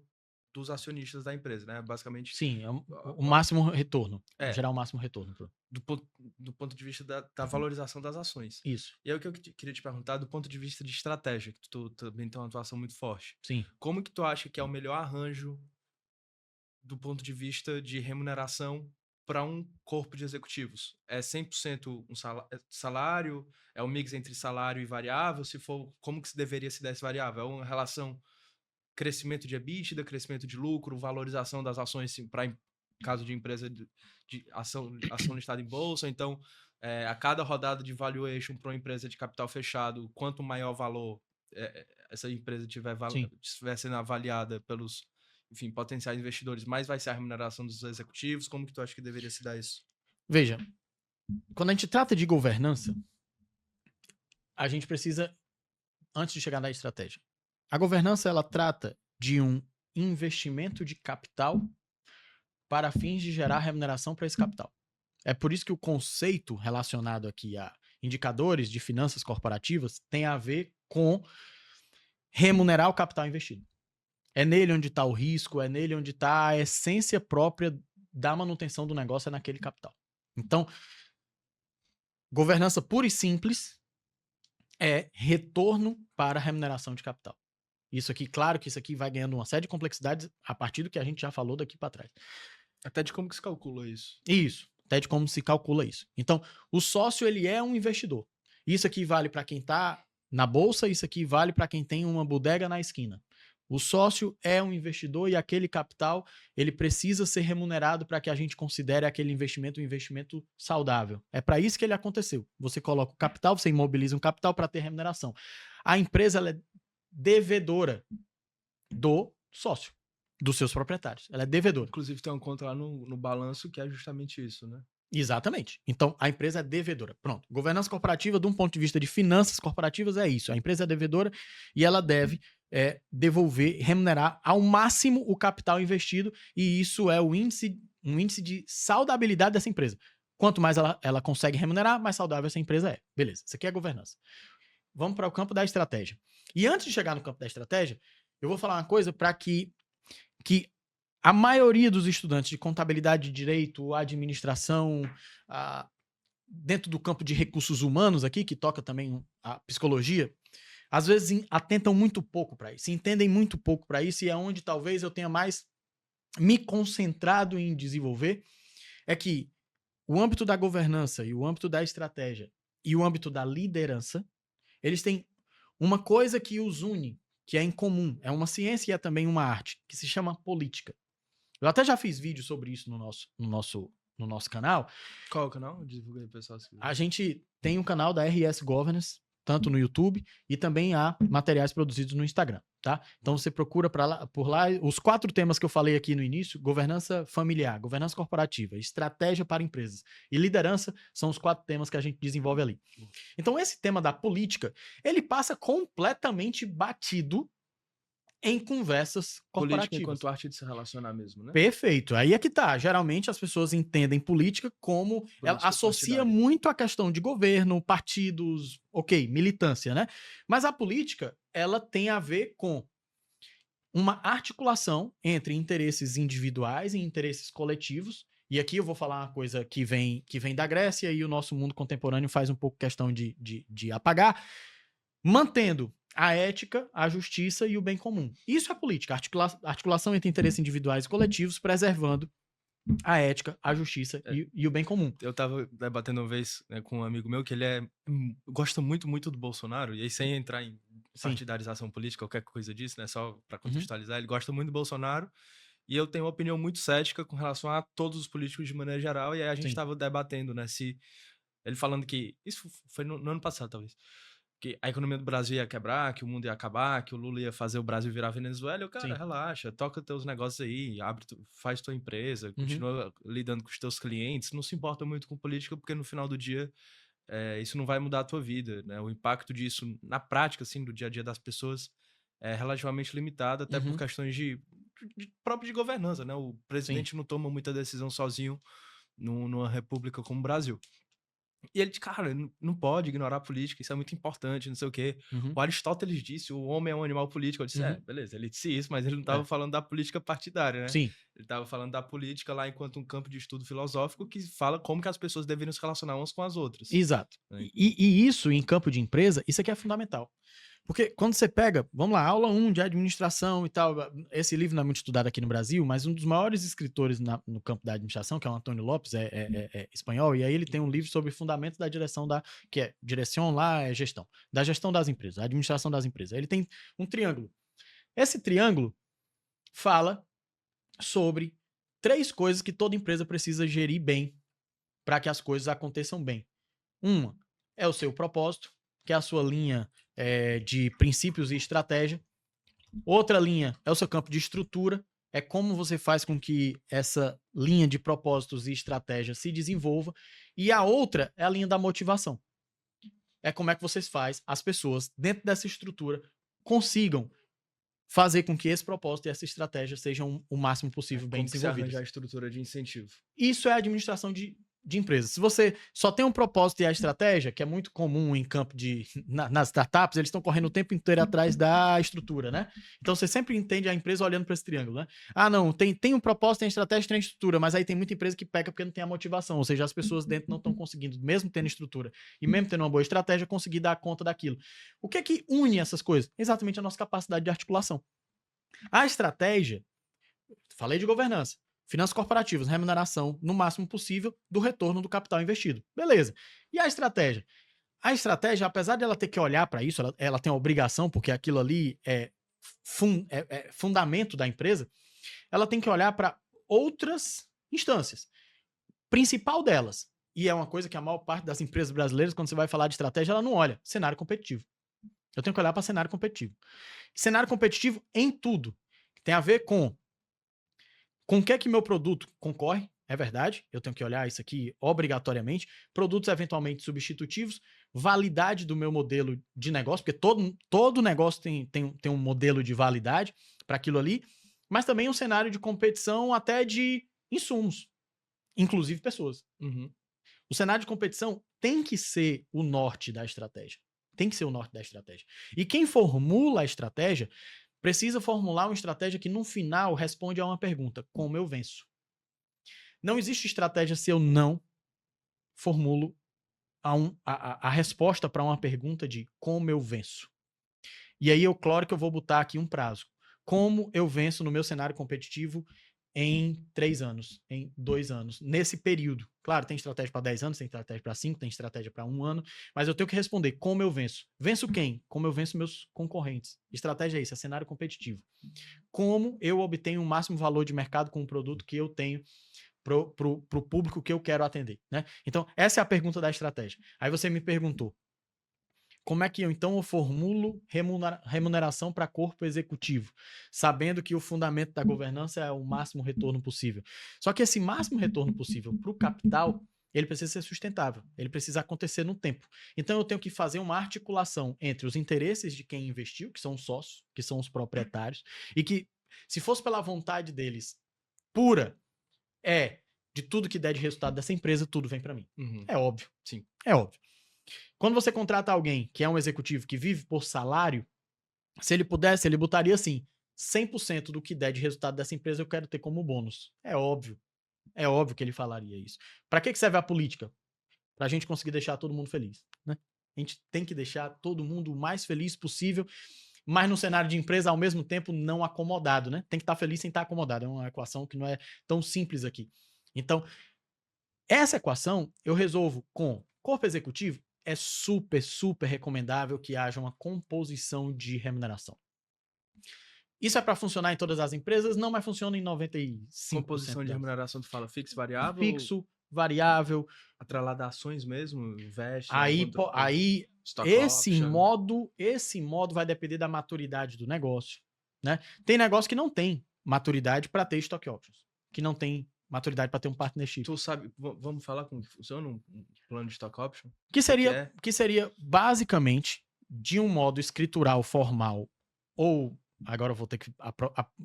dos acionistas da empresa, né? Basicamente. Sim, é o máximo retorno. Gerar o máximo retorno. Do ponto de vista da valorização das ações. Isso. E aí o que eu queria te perguntar, do ponto de vista de estratégia, que tu também tem uma atuação muito forte. Sim. Como que tu acha que é o melhor arranjo do ponto de vista de remuneração para um corpo de executivos? É 100% um salário? É um mix entre salário e variável? Se for, como que se deveria se dar esse variável? É uma relação crescimento de EBITDA, crescimento de lucro, valorização das ações para caso de empresa de ação listada em bolsa? Então, a cada rodada de valuation para uma empresa de capital fechado, quanto maior valor essa empresa estiver sendo avaliada pelos, enfim, potenciais investidores, mais vai ser a remuneração dos executivos? Como que tu acha que deveria se dar isso? Veja, quando a gente trata de governança, a gente precisa, antes de chegar na estratégia, a governança ela trata de um investimento de capital para fins de gerar remuneração para esse capital. É por isso que o conceito relacionado aqui a indicadores de finanças corporativas tem a ver com remunerar o capital investido. É nele onde está o risco, é nele onde está a essência própria da manutenção do negócio, é naquele capital. Então, governança pura e simples é retorno para a remuneração de capital. Isso aqui, claro que isso aqui vai ganhando uma série de complexidades a partir do que a gente já falou daqui para trás. Até de como que se calcula isso. Isso, até de como se calcula isso. Então, o sócio, ele é um investidor. Isso aqui vale para quem está na bolsa, isso aqui vale para quem tem uma bodega na esquina. O sócio é um investidor e aquele capital, ele precisa ser remunerado para que a gente considere aquele investimento um investimento saudável. É para isso que ele aconteceu. Você coloca o capital, você imobiliza um capital para ter remuneração. A empresa, ela é devedora do sócio, dos seus proprietários. Ela é devedora. Inclusive tem uma conta lá no balanço que é justamente isso, né? Exatamente. Então, a empresa é devedora. Pronto. Governança corporativa, de um ponto de vista de finanças corporativas, é isso. A empresa é devedora e ela deve devolver, remunerar ao máximo o capital investido, e isso é um índice de saudabilidade dessa empresa. Quanto mais ela consegue remunerar, mais saudável essa empresa é. Beleza, isso aqui é governança. Vamos para o campo da estratégia. E antes de chegar no campo da estratégia, eu vou falar uma coisa para que a maioria dos estudantes de contabilidade, direito, administração, dentro do campo de recursos humanos aqui, que toca também a psicologia, às vezes atentam muito pouco para isso, entendem muito pouco para isso, e é onde talvez eu tenha mais me concentrado em desenvolver, é que o âmbito da governança e o âmbito da estratégia e o âmbito da liderança, eles têm uma coisa que os une, que é em comum, é uma ciência e é também uma arte, que se chama política. Eu até já fiz vídeo sobre isso no nosso canal. Qual é o canal? Divulga aí, pessoal. A gente tem um canal da RS Governance, tanto no YouTube, e também há materiais produzidos no Instagram, tá? Então você procura por lá os 4 temas que eu falei aqui no início: governança familiar, governança corporativa, estratégia para empresas e liderança, são os 4 temas que a gente desenvolve ali. Então esse tema da política, ele passa completamente batido em conversas corporativas. Política enquanto arte de se relacionar mesmo, né? Perfeito. Aí é que tá. Geralmente as pessoas entendem política como... Ela associa muito a questão de governo, partidos, ok, militância, né? Mas a política, ela tem a ver com uma articulação entre interesses individuais e interesses coletivos. E aqui eu vou falar uma coisa que vem da Grécia e o nosso mundo contemporâneo faz um pouco questão de apagar. Mantendo a ética, a justiça e o bem comum. Isso é política, articulação entre interesses individuais e coletivos, preservando a ética, a justiça e o bem comum. Eu tava debatendo uma vez, né, com um amigo meu que ele gosta muito, muito do Bolsonaro, e aí sem entrar em Sim. partidarização política, qualquer coisa disso, né, só pra Uhum. contextualizar, ele gosta muito do Bolsonaro, e eu tenho uma opinião muito cética com relação a todos os políticos de maneira geral, e aí a gente Sim. tava debatendo, né, se ele falando que isso foi no ano passado, talvez, que a economia do Brasil ia quebrar, que o mundo ia acabar, que o Lula ia fazer o Brasil virar Venezuela. Eu, cara, Sim. relaxa, toca teus negócios aí, faz tua empresa, continua lidando com os teus clientes, não se importa muito com política, porque no final do dia isso não vai mudar a tua vida, né? O impacto disso na prática, assim, do dia a dia das pessoas é relativamente limitado, até por questões próprio de governança, né? O Sim. presidente não toma muita decisão sozinho numa república como o Brasil. E ele, cara, não pode ignorar a política, isso é muito importante, não sei o quê. O Aristóteles disse, o homem é um animal político. Eu disse, beleza, ele disse isso, mas ele não estava falando da política partidária, né? Sim. Ele estava falando da política lá enquanto um campo de estudo filosófico que fala como que as pessoas deveriam se relacionar umas com as outras. Exato. Né? E isso, em campo de empresa, isso aqui é fundamental. Porque quando você pega, vamos lá, aula 1 de administração e tal, esse livro não é muito estudado aqui no Brasil, mas um dos maiores escritores no campo da administração, que é o Antônio Lopes, é espanhol, e aí ele tem um livro sobre fundamentos da direção que é direção lá, é gestão, da gestão das empresas, a administração das empresas. Ele tem um triângulo. Esse triângulo fala sobre 3 coisas que toda empresa precisa gerir bem para que as coisas aconteçam bem. Uma é o seu propósito, que é a sua linha de princípios e estratégia. Outra linha é o seu campo de estrutura, é como você faz com que essa linha de propósitos e estratégia se desenvolva. E a outra é a linha da motivação. É como é que vocês fazem as pessoas, dentro dessa estrutura, consigam fazer com que esse propósito e essa estratégia sejam o máximo possível bem Como que se desenvolvidos. arranjar a estrutura de incentivo. Isso é a administração de empresas. Se você só tem um propósito e a estratégia, que é muito comum em campo nas startups, eles estão correndo o tempo inteiro atrás da estrutura, né? Então você sempre entende a empresa olhando para esse triângulo, né? Ah, não, tem um propósito, tem estratégia, tem estrutura, mas aí tem muita empresa que peca porque não tem a motivação, ou seja, as pessoas dentro não estão conseguindo, mesmo tendo estrutura e mesmo tendo uma boa estratégia, conseguir dar conta daquilo. O que é que une essas coisas? Exatamente a nossa capacidade de articulação. A estratégia, falei de governança, finanças corporativas, remuneração no máximo possível do retorno do capital investido. Beleza. E a estratégia? A estratégia, apesar de ela ter que olhar para isso, ela tem a obrigação, porque aquilo ali é fundamento da empresa, ela tem que olhar para outras instâncias. Principal delas, e é uma coisa que a maior parte das empresas brasileiras, quando você vai falar de estratégia, ela não olha, cenário competitivo. Eu tenho que olhar para cenário competitivo. Cenário competitivo em tudo. Tem a ver com o que é que meu produto concorre, é verdade, eu tenho que olhar isso aqui obrigatoriamente, produtos eventualmente substitutivos, validade do meu modelo de negócio, porque todo negócio tem um modelo de validade para aquilo ali, mas também um cenário de competição até de insumos, inclusive pessoas. O cenário de competição tem que ser o norte da estratégia. Tem que ser o norte da estratégia. E quem formula a estratégia precisa formular uma estratégia que, no final, responde a uma pergunta: como eu venço? Não existe estratégia se eu não formulo a resposta para uma pergunta de como eu venço. E aí, claro que eu vou botar aqui um prazo. Como eu venço no meu cenário competitivo em 3 anos, em 2 anos, nesse período. Claro, tem estratégia para 10 anos, tem estratégia para 5, tem estratégia para 1 ano, mas eu tenho que responder como eu venço. Venço quem? Como eu venço meus concorrentes. Estratégia é isso, é cenário competitivo. Como eu obtenho o máximo valor de mercado com o produto que eu tenho pro público que eu quero atender, né? Então, essa é a pergunta da estratégia. Aí você me perguntou, como é que eu formulo remuneração para corpo executivo, sabendo que o fundamento da governança é o máximo retorno possível. Só que esse máximo retorno possível para o capital, ele precisa ser sustentável, ele precisa acontecer no tempo. Então eu tenho que fazer uma articulação entre os interesses de quem investiu, que são os sócios, que são os proprietários, e que, se fosse pela vontade deles pura, de tudo que der de resultado dessa empresa, tudo vem para mim. É óbvio. Sim. É óbvio. Quando você contrata alguém que é um executivo que vive por salário, se ele pudesse, ele botaria assim: 100% do que der de resultado dessa empresa eu quero ter como bônus. É óbvio. É óbvio que ele falaria isso. Para que serve a política? Para a gente conseguir deixar todo mundo feliz, né? A gente tem que deixar todo mundo o mais feliz possível, mas no cenário de empresa, ao mesmo tempo, não acomodado, né? Tem que estar feliz sem estar acomodado. É uma equação que não é tão simples aqui. Então, essa equação eu resolvo com corpo executivo. É super, super recomendável que haja uma composição de remuneração. Isso é para funcionar em todas as empresas? Não, mas funciona em 95%. Composição de delas. remuneração, tu fala fixo, variável? Fixo, variável. Atrelada a ações mesmo, veste, Aí stock esse option. modo vai depender da maturidade do negócio, né? Tem negócio que não tem maturidade para ter stock options, que não tem maturidade para ter um partnership. Tu sabe, vamos falar como que funciona um plano de stock option? Que seria basicamente de um modo escritural formal, ou agora eu vou ter que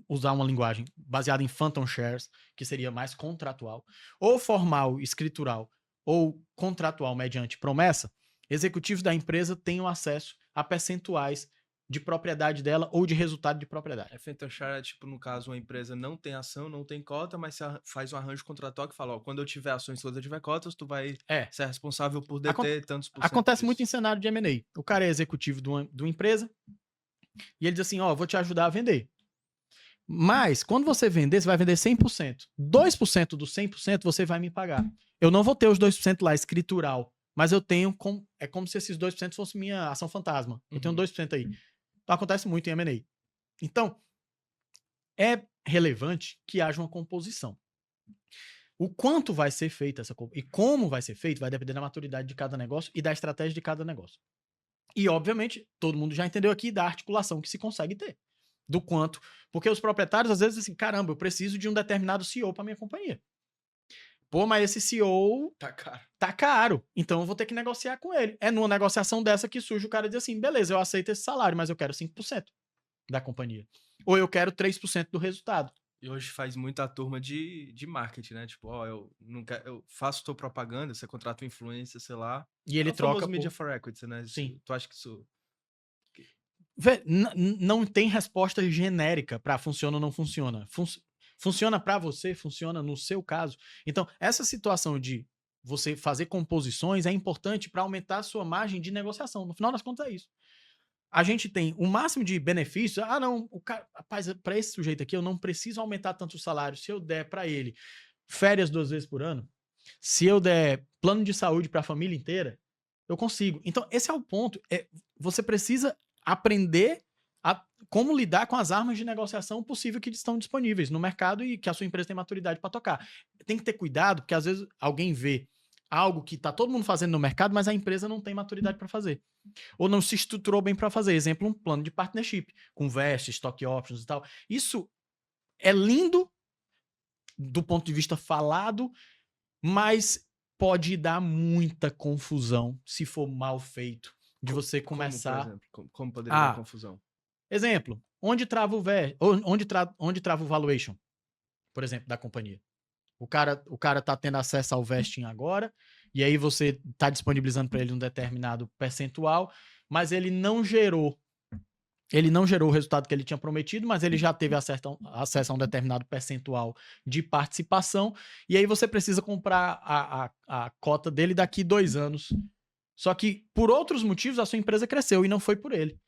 usar uma linguagem baseada em phantom shares, que seria mais contratual, ou formal, escritural, ou contratual mediante promessa. Executivos da empresa tenham acesso a percentuais de propriedade dela ou de resultado de propriedade. Phantom share é tipo, no caso, uma empresa não tem ação, não tem cota, mas você faz um arranjo contratual que fala, ó, quando eu tiver ações, quando eu tiver cotas, tu vai ser responsável por deter tantos por cento. Acontece muito em cenário de M&A. O cara é executivo de uma empresa e ele diz assim, ó, vou te ajudar a vender. Mas, quando você vender, você vai vender 100%. 2% do 100% você vai me pagar. Eu não vou ter os 2% lá escritural, mas eu tenho, é como se esses 2% fosse minha ação fantasma. Eu tenho 2% aí. Então, acontece muito em M&A. Então, é relevante que haja uma composição. O quanto vai ser feita essa composição e como vai ser feito vai depender da maturidade de cada negócio e da estratégia de cada negócio. E, obviamente, todo mundo já entendeu aqui da articulação que se consegue ter. Do quanto. Porque os proprietários, às vezes, assim, caramba, eu preciso de um determinado CEO para minha companhia. Pô, mas esse CEO tá caro. Então eu vou ter que negociar com ele. É numa negociação dessa que surge o cara diz assim, beleza, eu aceito esse salário, mas eu quero 5% da companhia. Ou eu quero 3% do resultado. E hoje faz muita turma de marketing, né? Tipo, ó, eu faço tua propaganda, você contrata um influencer, sei lá. E ele troca por... Media for Equity, né? Sim. Tu acha que isso... Vê, não tem resposta genérica para funciona ou não funciona. Funciona para você, funciona no seu caso. Então, essa situação de você fazer composições é importante para aumentar a sua margem de negociação. No final das contas, é isso. A gente tem o máximo de benefícios. Ah, não, o cara, rapaz, para esse sujeito aqui, eu não preciso aumentar tanto o salário. Se eu der para ele férias 2 vezes por ano, se eu der plano de saúde para a família inteira, eu consigo. Então, esse é o ponto. Você precisa aprender a como lidar com as armas de negociação possível que estão disponíveis no mercado e que a sua empresa tem maturidade para tocar. Tem que ter cuidado, porque às vezes alguém vê algo que está todo mundo fazendo no mercado, mas a empresa não tem maturidade para fazer. Ou não se estruturou bem para fazer. Exemplo, um plano de partnership, com vest, stock options e tal. Isso é lindo do ponto de vista falado, mas pode dar muita confusão se for mal feito. De você começar... Como, por exemplo? Como poderia dar confusão? Exemplo, onde trava o onde trava o valuation, por exemplo, da companhia. O cara tá tendo acesso ao vesting agora, e aí você tá disponibilizando para ele um determinado percentual, mas ele não gerou o resultado que ele tinha prometido, mas ele já teve acesso a um determinado percentual de participação, e aí você precisa comprar a cota dele daqui 2 anos. Só que, por outros motivos, a sua empresa cresceu e não foi por ele.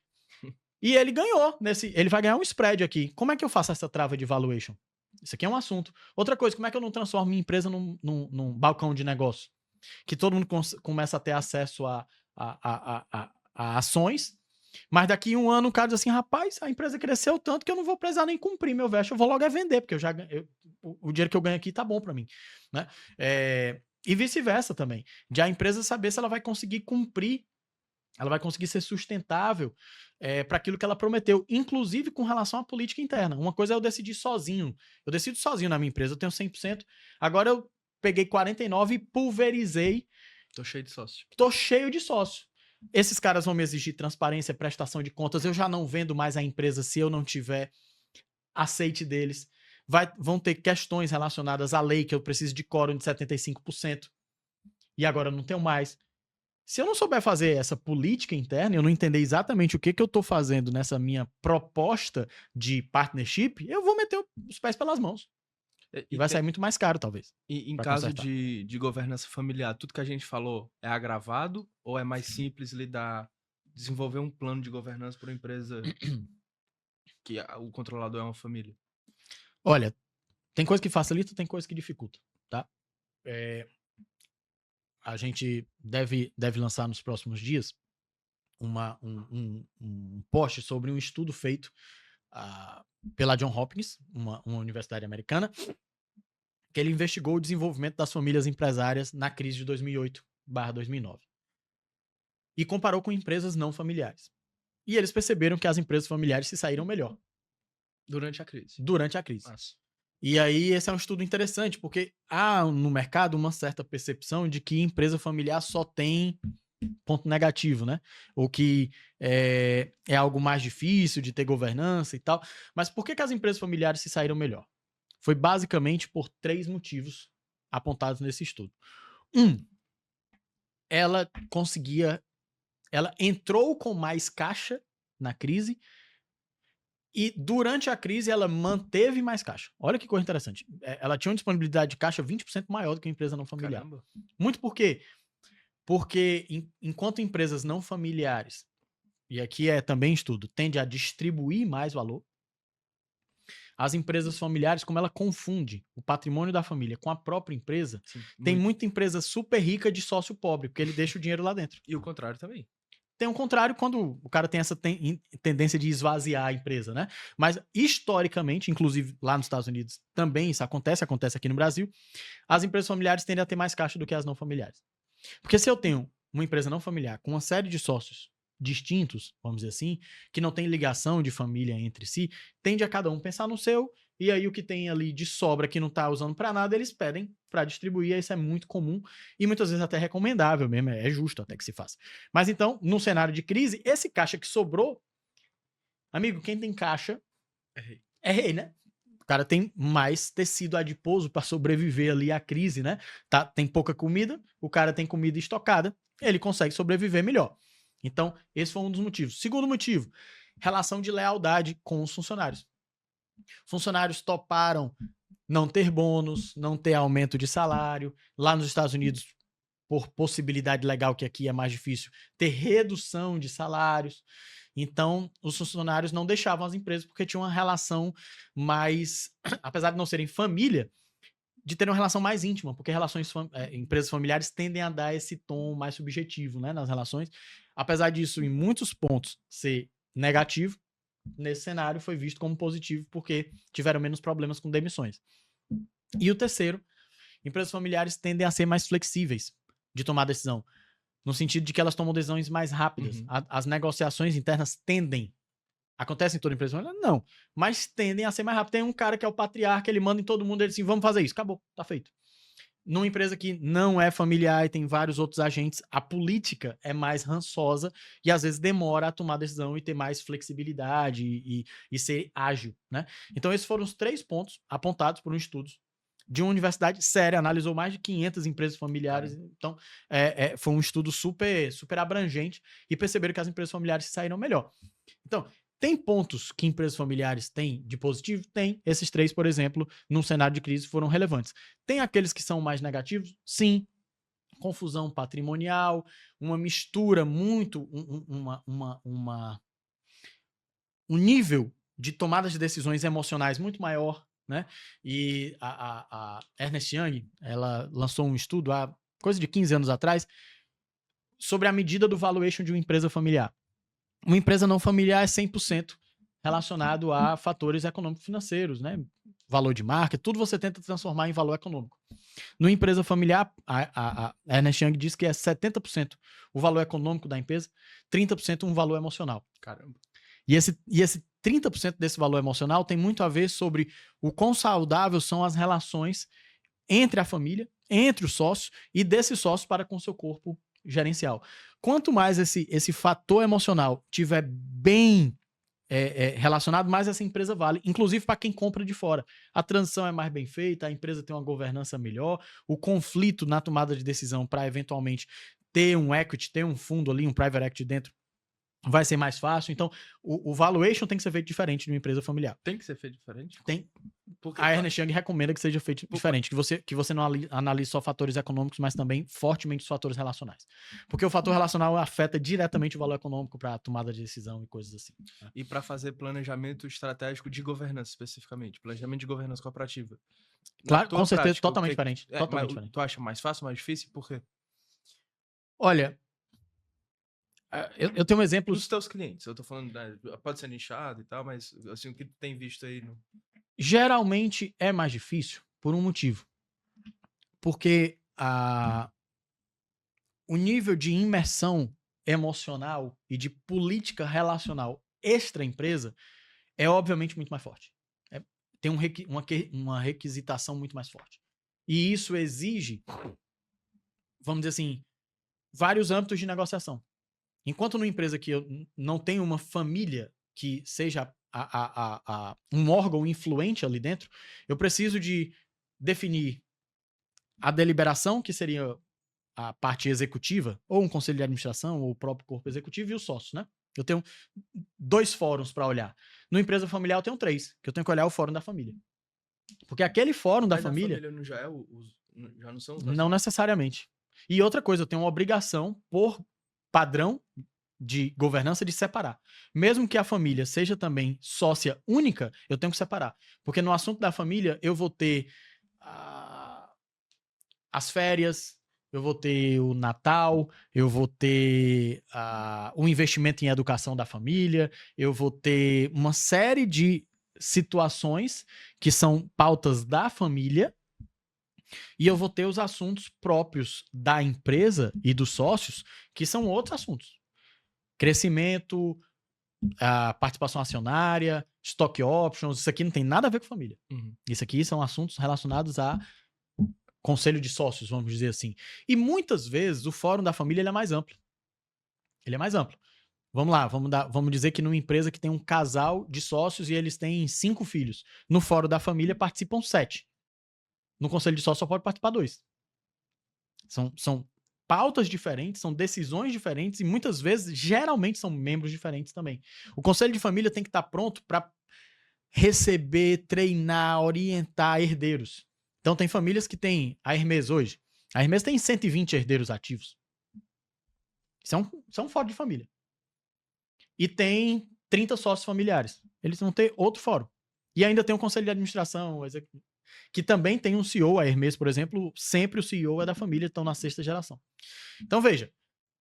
E ele ganhou ele vai ganhar um spread aqui. Como é que eu faço essa trava de valuation? Isso aqui é um assunto. Outra coisa, como é que eu não transformo minha empresa num balcão de negócio? Que todo mundo começa a ter acesso a ações, mas daqui 1 ano o cara diz assim, rapaz, a empresa cresceu tanto que eu não vou precisar nem cumprir meu vest, eu vou logo vender, porque o dinheiro que eu ganho aqui tá bom para mim. Né? E vice-versa também. De a empresa saber se ela vai conseguir cumprir, ela vai conseguir ser sustentável para aquilo que ela prometeu, inclusive com relação à política interna. Uma coisa é eu decidir sozinho. Eu decido sozinho na minha empresa, eu tenho 100%. Agora eu peguei 49% e pulverizei. Tô cheio de sócio. Tô cheio de sócio. Esses caras vão me exigir transparência, prestação de contas. Eu já não vendo mais a empresa se eu não tiver aceite deles. Vão ter questões relacionadas à lei, que eu preciso de quórum de 75%. E agora eu não tenho mais. Se eu não souber fazer essa política interna, eu não entender exatamente o que eu estou fazendo nessa minha proposta de partnership, eu vou meter os pés pelas mãos. E vai sair muito mais caro, talvez. Em Pra caso consertar. de governança familiar, tudo que a gente falou é agravado ou é mais simples desenvolver um plano de governança para uma empresa que o controlador é uma família? Olha, tem coisa que facilita, tem coisa que dificulta, tá? É, a gente deve lançar nos próximos dias um post sobre um estudo feito pela John Hopkins, uma universidade americana, que ele investigou o desenvolvimento das famílias empresárias na crise de 2008/2009 e comparou com empresas não familiares. E eles perceberam que as empresas familiares se saíram melhor Durante a crise. durante a crise. Massa. E aí esse é um estudo interessante, porque há no mercado uma certa percepção de que empresa familiar só tem ponto negativo, né? Ou que é algo mais difícil de ter governança e tal. Mas por que as empresas familiares se saíram melhor? Foi basicamente por 3 motivos apontados nesse estudo. Ela entrou com mais caixa na crise e durante a crise ela manteve mais caixa. Olha que coisa interessante. Ela tinha uma disponibilidade de caixa 20% maior do que a empresa não familiar. Caramba. Muito por quê? Porque enquanto empresas não familiares, e aqui é também estudo, tende a distribuir mais valor, as empresas familiares, como ela confunde o patrimônio da família com a própria empresa, Sim, tem muito. muita empresa super rica de sócio pobre, porque ele deixa o dinheiro lá dentro. E o contrário também. Tem o contrário quando o cara tem essa tendência de esvaziar a empresa, né? Mas historicamente, inclusive lá nos Estados Unidos também isso acontece aqui no Brasil, as empresas familiares tendem a ter mais caixa do que as não familiares. Porque se eu tenho uma empresa não familiar com uma série de sócios distintos, vamos dizer assim, que não tem ligação de família entre si, tende a cada um pensar no seu, e aí o que tem ali de sobra que não está usando para nada, eles pedem para distribuir, isso é muito comum e muitas vezes até recomendável mesmo, é justo até que se faça. Mas então, num cenário de crise, esse caixa que sobrou, amigo, quem tem caixa é rei, né? O cara tem mais tecido adiposo para sobreviver ali à crise, né? Tem pouca comida, o cara tem comida estocada, ele consegue sobreviver melhor. Então, esse foi um dos motivos. Segundo motivo, relação de lealdade com os funcionários. Funcionários toparam não ter bônus, não ter aumento de salário. Lá nos Estados Unidos, por possibilidade legal, que aqui é mais difícil, ter redução de salários. Então, os funcionários não deixavam as empresas porque tinham uma relação mais, apesar de não serem família, de ter uma relação mais íntima, porque empresas familiares tendem a dar esse tom mais subjetivo, né, nas relações. Apesar disso, em muitos pontos, ser negativo, nesse cenário foi visto como positivo porque tiveram menos problemas com demissões. E o terceiro, empresas familiares tendem a ser mais flexíveis de tomar decisão, no sentido de que elas tomam decisões mais rápidas. Uhum. As negociações internas acontecem em toda empresa familiar? Não, mas tendem a ser mais rápidas. Tem um cara que é o patriarca, ele manda em todo mundo, ele assim, vamos fazer isso, acabou, tá feito. Numa empresa que não é familiar e tem vários outros agentes, a política é mais rançosa e às vezes demora a tomar decisão e ter mais flexibilidade e ser ágil, né? Então esses foram os 3 pontos apontados por um estudo de uma universidade séria, analisou mais de 500 empresas familiares, então foi um estudo super, super abrangente e perceberam que as empresas familiares se saíram melhor. Então, tem pontos que empresas familiares têm de positivo? Tem. Esses 3, por exemplo, num cenário de crise foram relevantes. Tem aqueles que são mais negativos? Sim. Confusão patrimonial, uma mistura muito, um nível de tomada de decisões emocionais muito maior, né? E a Ernst Young, ela lançou um estudo há coisa de 15 anos atrás sobre a medida do valuation de uma empresa familiar. Uma empresa não familiar é 100% relacionado a fatores econômico-financeiros, né? Valor de marca, tudo você tenta transformar em valor econômico. Numa empresa familiar, a Ernst Young diz que é 70% o valor econômico da empresa, 30% um valor emocional. Caramba. E esse 30% desse valor emocional tem muito a ver sobre o quão saudável são as relações entre a família, entre os sócios e desses sócios para com seu corpo gerencial. Quanto mais esse fator emocional tiver bem relacionado, mais essa empresa vale, inclusive para quem compra de fora. A transição é mais bem feita, a empresa tem uma governança melhor, o conflito na tomada de decisão para eventualmente ter um equity, ter um fundo ali, um private equity dentro, vai ser mais fácil. Então, o valuation tem que ser feito diferente de uma empresa familiar. Tem que ser feito diferente? Tem. Porque, A Ernst Young recomenda que seja feito diferente, que você não analise só fatores econômicos, mas também fortemente os fatores relacionais. Porque o fator relacional afeta diretamente o valor econômico para a tomada de decisão e coisas assim. Né? E para fazer planejamento estratégico de governança, especificamente, planejamento de governança corporativa. Na Claro, tua com certeza, prática, totalmente diferente. Totalmente mas diferente. tu acha mais fácil, mais difícil? Por quê? Olha, eu tenho um exemplo. Dos teus clientes, eu tô falando, né, pode ser nichado e tal, mas assim, o que tu tem visto aí no... Geralmente é mais difícil por um motivo. Porque o nível de imersão emocional e de política relacional extra-empresa é obviamente muito mais forte. Tem uma requisitação muito mais forte. E isso exige, vamos dizer assim, vários âmbitos de negociação. Enquanto numa empresa que eu não tenho uma família que seja um órgão influente ali dentro, eu preciso de definir a deliberação, que seria a parte executiva, ou um conselho de administração, ou o próprio corpo executivo, e os sócios, né? Eu tenho 2 fóruns para olhar. Numa empresa familiar eu tenho 3, que eu tenho que olhar o fórum da família. Porque aquele fórum da Mas família... família não já é já não são os Não necessariamente. E outra coisa, eu tenho uma obrigação, por padrão de governança, de separar. Mesmo que a família seja também sócia única, eu tenho que separar. Porque no assunto da família, eu vou ter as férias, eu vou ter o Natal, eu vou ter o investimento em educação da família, eu vou ter uma série de situações que são pautas da família, e eu vou ter os assuntos próprios da empresa e dos sócios, que são outros assuntos. Crescimento, participação acionária, stock options, isso aqui não tem nada a ver com família. Uhum. Isso aqui são assuntos relacionados a conselho de sócios, vamos dizer assim. E muitas vezes o fórum da família ele é mais amplo. Ele é mais amplo. Vamos lá, vamos dizer que numa empresa que tem um casal de sócios e eles têm 5 filhos. No fórum da família participam 7. No conselho de sócios só pode participar 2. São pautas diferentes, são decisões diferentes e muitas vezes, geralmente, são membros diferentes também. O conselho de família tem que estar pronto para receber, treinar, orientar herdeiros. Então tem famílias que têm a Hermes hoje. A Hermes tem 120 herdeiros ativos. Isso é um fórum de família. E tem 30 sócios familiares. Eles vão ter outro fórum. E ainda tem um conselho de administração, que também tem um CEO. A Hermes, por exemplo, sempre o CEO é da família, estão na 6ª geração. Então veja,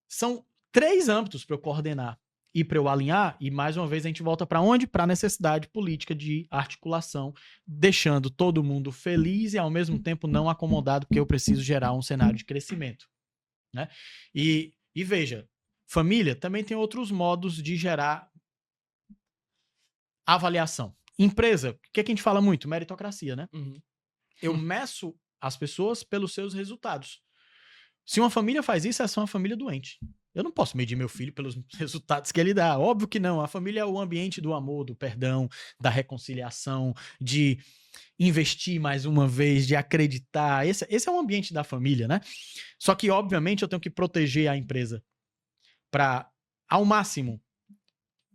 são 3 âmbitos para eu coordenar e para eu alinhar, e mais uma vez a gente volta para onde? Para a necessidade política de articulação, deixando todo mundo feliz e ao mesmo tempo não acomodado, porque eu preciso gerar um cenário de crescimento. Né? E veja, família também tem outros modos de gerar avaliação. Empresa, o que a gente fala muito? Meritocracia, né? Uhum. Eu meço as pessoas pelos seus resultados. Se uma família faz isso, essa é uma família doente. Eu não posso medir meu filho pelos resultados que ele dá. Óbvio que não. A família é o ambiente do amor, do perdão, da reconciliação, de investir mais uma vez, de acreditar. Esse é o ambiente da família, né? Só que, obviamente, eu tenho que proteger a empresa para, ao máximo,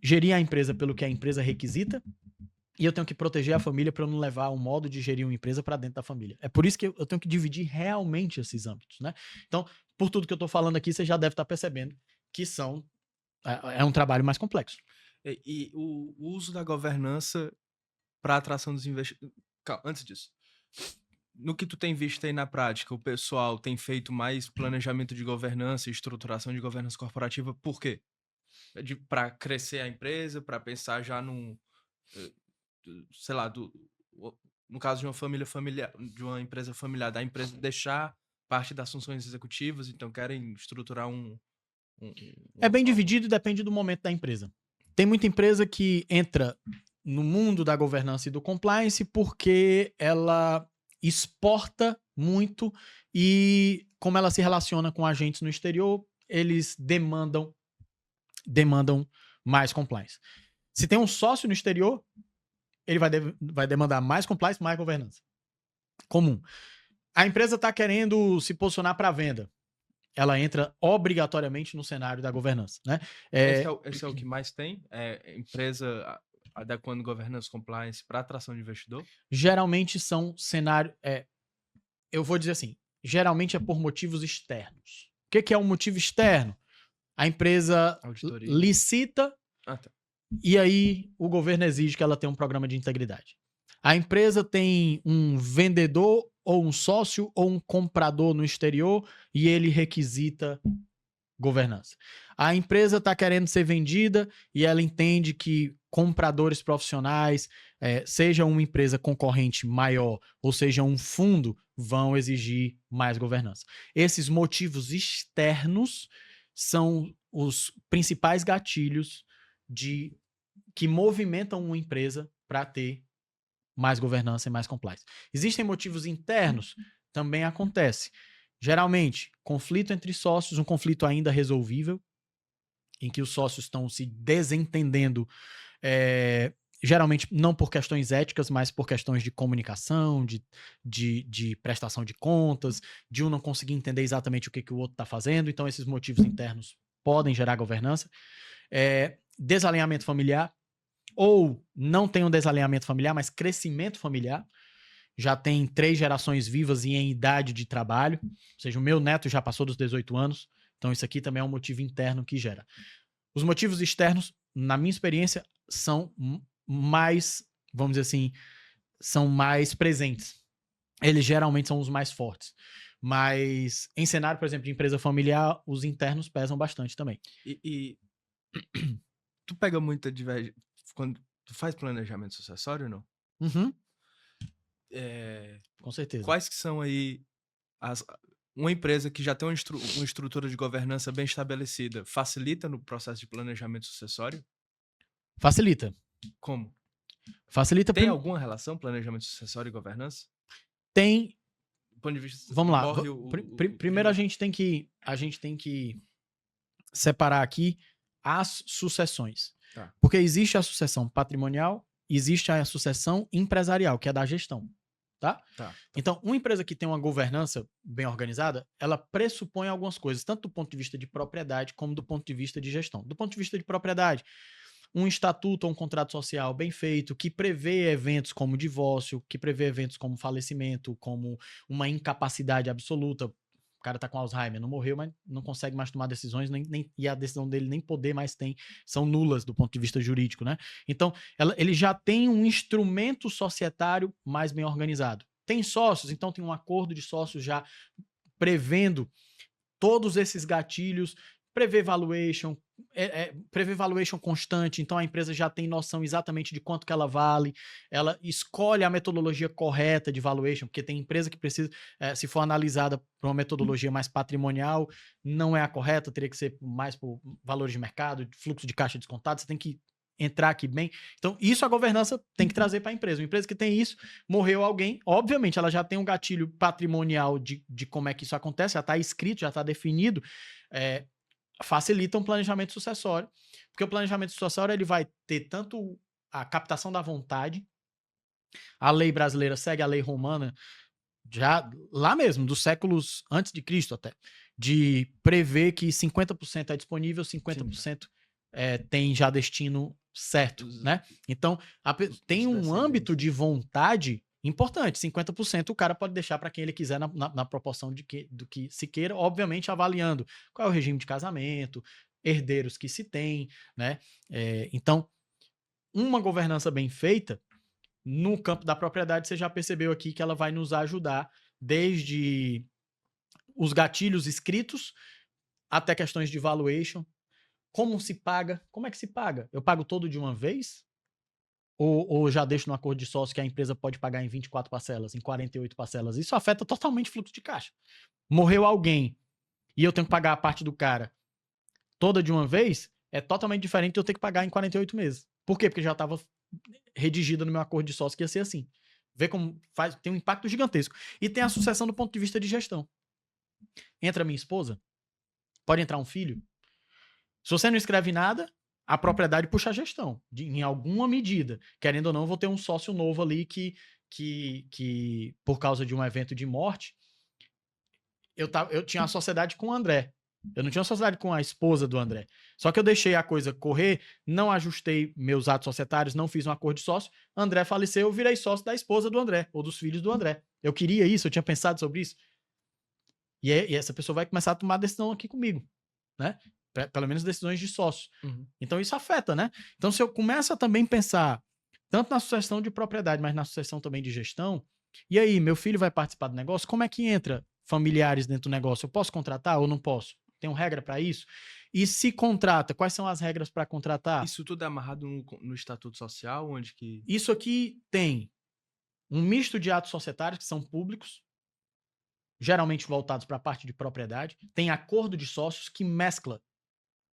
gerir a empresa pelo que a empresa requisita, e eu tenho que proteger a família para eu não levar um modo de gerir uma empresa para dentro da família. É por isso que eu tenho que dividir realmente esses âmbitos, né? Então, por tudo que eu estou falando aqui, você já deve estar percebendo que é um trabalho mais complexo. E o uso da governança para atração dos investidores... Calma, antes disso. No que tu tem visto aí na prática, o pessoal tem feito mais planejamento de governança e estruturação de governança corporativa, por quê? Para crescer a empresa, para pensar já num... sei lá, no caso de uma família familiar, de uma empresa familiar, da empresa deixar parte das funções executivas, então querem estruturar É bem dividido e depende do momento da empresa. Tem muita empresa que entra no mundo da governança e do compliance porque ela exporta muito e como ela se relaciona com agentes no exterior, eles demandam mais compliance. Se tem um sócio no exterior, ele vai demandar mais compliance, mais governança. Comum. A empresa está querendo se posicionar para venda. Ela entra obrigatoriamente no cenário da governança, né? Esse é o que mais tem? Empresa Adequando governance compliance para atração de investidor? Geralmente são cenários. Eu vou dizer assim: geralmente é por motivos externos. O que é um motivo externo? A empresa Auditoria. licita Ah, tá. e aí o governo exige que ela tenha um programa de integridade. A empresa tem um vendedor ou um sócio ou um comprador no exterior e ele requisita governança. A empresa está querendo ser vendida e ela entende que compradores profissionais, seja uma empresa concorrente maior ou seja um fundo, vão exigir mais governança. Esses motivos externos são os principais gatilhos que movimentam uma empresa para ter mais governança e mais compliance. Existem motivos internos? Também acontece. Geralmente, conflito entre sócios, um conflito ainda resolvível, em que os sócios estão se desentendendo, geralmente não por questões éticas, mas por questões de comunicação, de prestação de contas, de um não conseguir entender exatamente o que o outro está fazendo. Então, esses motivos internos podem gerar governança. Desalinhamento familiar, ou não tem um desalinhamento familiar, mas crescimento familiar. Já tem 3 gerações vivas e em idade de trabalho, ou seja, o meu neto já passou dos 18 anos, então isso aqui também é um motivo interno que gera. Os motivos externos, na minha experiência, são mais, vamos dizer assim, são mais presentes. Eles geralmente são os mais fortes. Mas em cenário, por exemplo, de empresa familiar, os internos pesam bastante também. E tu pega muita divergência quando tu faz planejamento sucessório ou não? Uhum. Com certeza. Quais que são aí uma empresa que já tem uma estrutura de governança bem estabelecida, facilita no processo de planejamento sucessório? Facilita. Como? Facilita. Tem alguma relação planejamento sucessório e governança? Tem. Do ponto de vista, vamos lá. Primeiro a gente tem que separar aqui as sucessões. Tá. Porque existe a sucessão patrimonial, existe a sucessão empresarial, que é da gestão. Tá? Então, uma empresa que tem uma governança bem organizada, ela pressupõe algumas coisas, tanto do ponto de vista de propriedade como do ponto de vista de gestão. Do ponto de vista de propriedade, um estatuto ou um contrato social bem feito, que prevê eventos como divórcio, que prevê eventos como falecimento, como uma incapacidade absoluta. O cara tá com Alzheimer, não morreu, mas não consegue mais tomar decisões, e a decisão dele nem poder mais tem, são nulas do ponto de vista jurídico, né? Então, ele já tem um instrumento societário mais bem organizado. Tem sócios, então tem um acordo de sócios já prevendo todos esses gatilhos, prevê valuation constante, então a empresa já tem noção exatamente de quanto que ela vale, ela escolhe a metodologia correta de valuation, porque tem empresa que precisa, se for analisada por uma metodologia mais patrimonial, não é a correta, teria que ser mais por valores de mercado, fluxo de caixa descontado, você tem que entrar aqui bem. Então, isso a governança tem que trazer para a empresa. Uma empresa que tem isso, morreu alguém, obviamente, ela já tem um gatilho patrimonial de como é que isso acontece, já está escrito, já está definido, facilita um planejamento sucessório, porque o planejamento sucessório ele vai ter tanto a captação da vontade, a lei brasileira segue a lei romana, já lá mesmo, dos séculos antes de Cristo até, de prever que 50% é disponível, 50% tem já destino certo, né? Então, tem um âmbito de vontade importante. 50% o cara pode deixar para quem ele quiser na proporção do que se queira, obviamente avaliando qual é o regime de casamento, herdeiros que se tem, né? Então, uma governança bem feita, no campo da propriedade, você já percebeu aqui que ela vai nos ajudar desde os gatilhos escritos até questões de valuation. Como se paga? Como é que se paga? Eu pago todo de uma vez? Ou já deixo no acordo de sócio que a empresa pode pagar em 24 parcelas, em 48 parcelas? Isso afeta totalmente o fluxo de caixa. Morreu alguém e eu tenho que pagar a parte do cara toda de uma vez, é totalmente diferente de eu ter que pagar em 48 meses. Por quê? Porque já estava redigida no meu acordo de sócio que ia ser assim. Vê como tem um impacto gigantesco. E tem a sucessão do ponto de vista de gestão. Entra minha esposa, pode entrar um filho. Se você não escreve nada, a propriedade puxa a gestão, em alguma medida. Querendo ou não, eu vou ter um sócio novo ali que por causa de um evento de morte, eu tinha uma sociedade com o André. Eu não tinha uma sociedade com a esposa do André. Só que eu deixei a coisa correr, não ajustei meus atos societários, não fiz um acordo de sócio. André faleceu, eu virei sócio da esposa do André, ou dos filhos do André. Eu queria isso, eu tinha pensado sobre isso. E essa pessoa vai começar a tomar decisão aqui comigo, né? Pelo menos decisões de sócio. Então isso afeta, né? Então se eu começo a também pensar tanto na sucessão de propriedade, mas na sucessão também de gestão, e aí, meu filho vai participar do negócio, como é que entra familiares dentro do negócio? Eu posso contratar ou não posso? Tem uma regra para isso? E se contrata, quais são as regras para contratar? Isso tudo é amarrado no Estatuto Social, onde que... Isso aqui tem um misto de atos societários que são públicos, geralmente voltados para a parte de propriedade. Tem acordo de sócios que mescla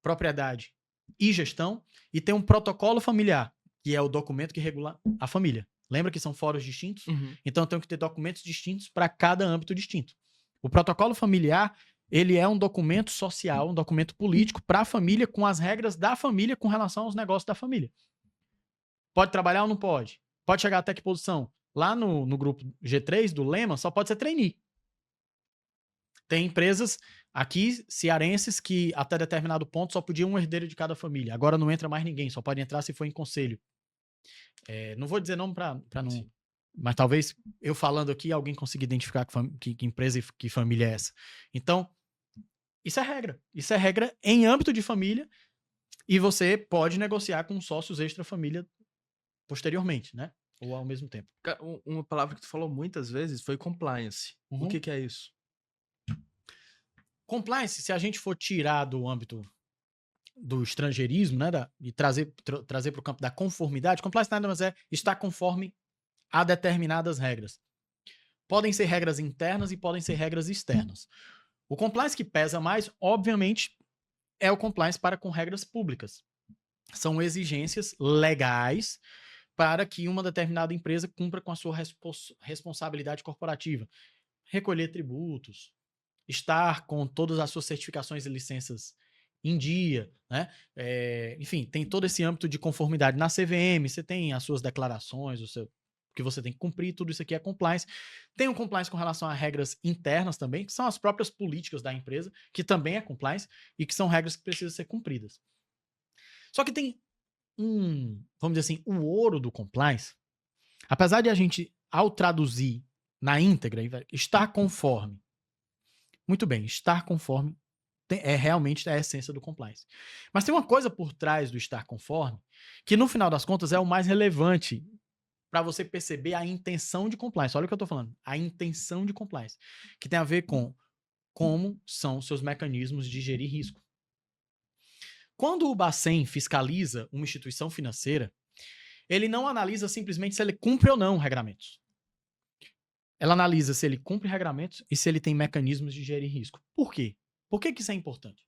propriedade e gestão. E tem um protocolo familiar, que é o documento que regula a família. Lembra que são fóruns distintos? Então eu tenho que ter documentos distintos para cada âmbito distinto. O protocolo familiar, ele é um documento social, um documento político para a família, com as regras da família com relação aos negócios da família. Pode trabalhar ou não pode? Pode chegar até que posição? Lá no grupo G3 do Lema, só pode ser trainee. Tem empresas aqui, cearenses, que até determinado ponto só podia um herdeiro de cada família. Agora não entra mais ninguém, só pode entrar se for em conselho. Não vou dizer nome para não... Sim. Mas talvez eu falando aqui, alguém consiga identificar que empresa e que família é essa. Então, isso é regra. Isso é regra em âmbito de família e você pode negociar com sócios extra-família posteriormente, né? Ou ao mesmo tempo. Uma palavra que tu falou muitas vezes foi compliance. O que é isso? Compliance, se a gente for tirar do âmbito do estrangeirismo, né, e trazer para o campo da conformidade, compliance nada mais é estar conforme a determinadas regras. Podem ser regras internas e podem ser regras externas. O compliance que pesa mais, obviamente, é o compliance para com regras públicas. São exigências legais para que uma determinada empresa cumpra com a sua responsabilidade corporativa. Recolher tributos, estar com todas as suas certificações e licenças em dia, né? Enfim, tem todo esse âmbito de conformidade. Na CVM, você tem as suas declarações, que você tem que cumprir, tudo isso aqui é compliance. Tem um compliance com relação a regras internas também, que são as próprias políticas da empresa, que também é compliance, e que são regras que precisam ser cumpridas. Só que tem vamos dizer assim, o ouro do compliance, apesar de a gente, ao traduzir na íntegra, estar conforme, muito bem, estar conforme é realmente a essência do compliance. Mas tem uma coisa por trás do estar conforme, que no final das contas é o mais relevante para você perceber a intenção de compliance. Olha o que eu estou falando, a intenção de compliance, que tem a ver com como são seus mecanismos de gerir risco. Quando o Bacen fiscaliza uma instituição financeira, ele não analisa simplesmente se ele cumpre ou não regramentos. Ela analisa se ele cumpre regramentos e se ele tem mecanismos de gerir risco. Por quê? Por que isso é importante?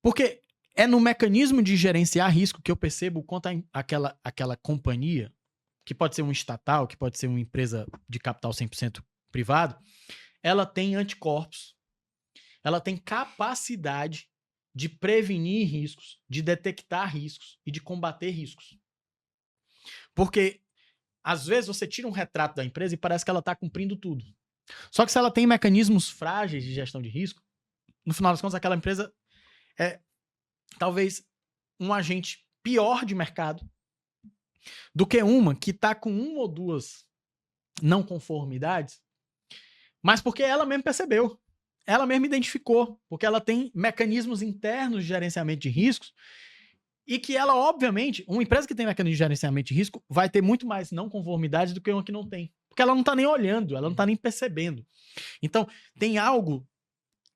Porque é no mecanismo de gerenciar risco que eu percebo o quanto aquela companhia, que pode ser uma estatal, que pode ser uma empresa de capital 100% privado, ela tem anticorpos, ela tem capacidade de prevenir riscos, de detectar riscos e de combater riscos. Porque, às vezes, você tira um retrato da empresa e parece que ela está cumprindo tudo. Só que se ela tem mecanismos frágeis de gestão de risco, no final das contas, aquela empresa é talvez um agente pior de mercado do que uma que está com uma ou duas não conformidades, mas porque ela mesma percebeu, ela mesma identificou, porque ela tem mecanismos internos de gerenciamento de riscos e que ela, obviamente, uma empresa que tem mecanismo de gerenciamento de risco vai ter muito mais não conformidades do que uma que não tem, porque ela não está nem olhando, ela não está nem percebendo. Então, tem algo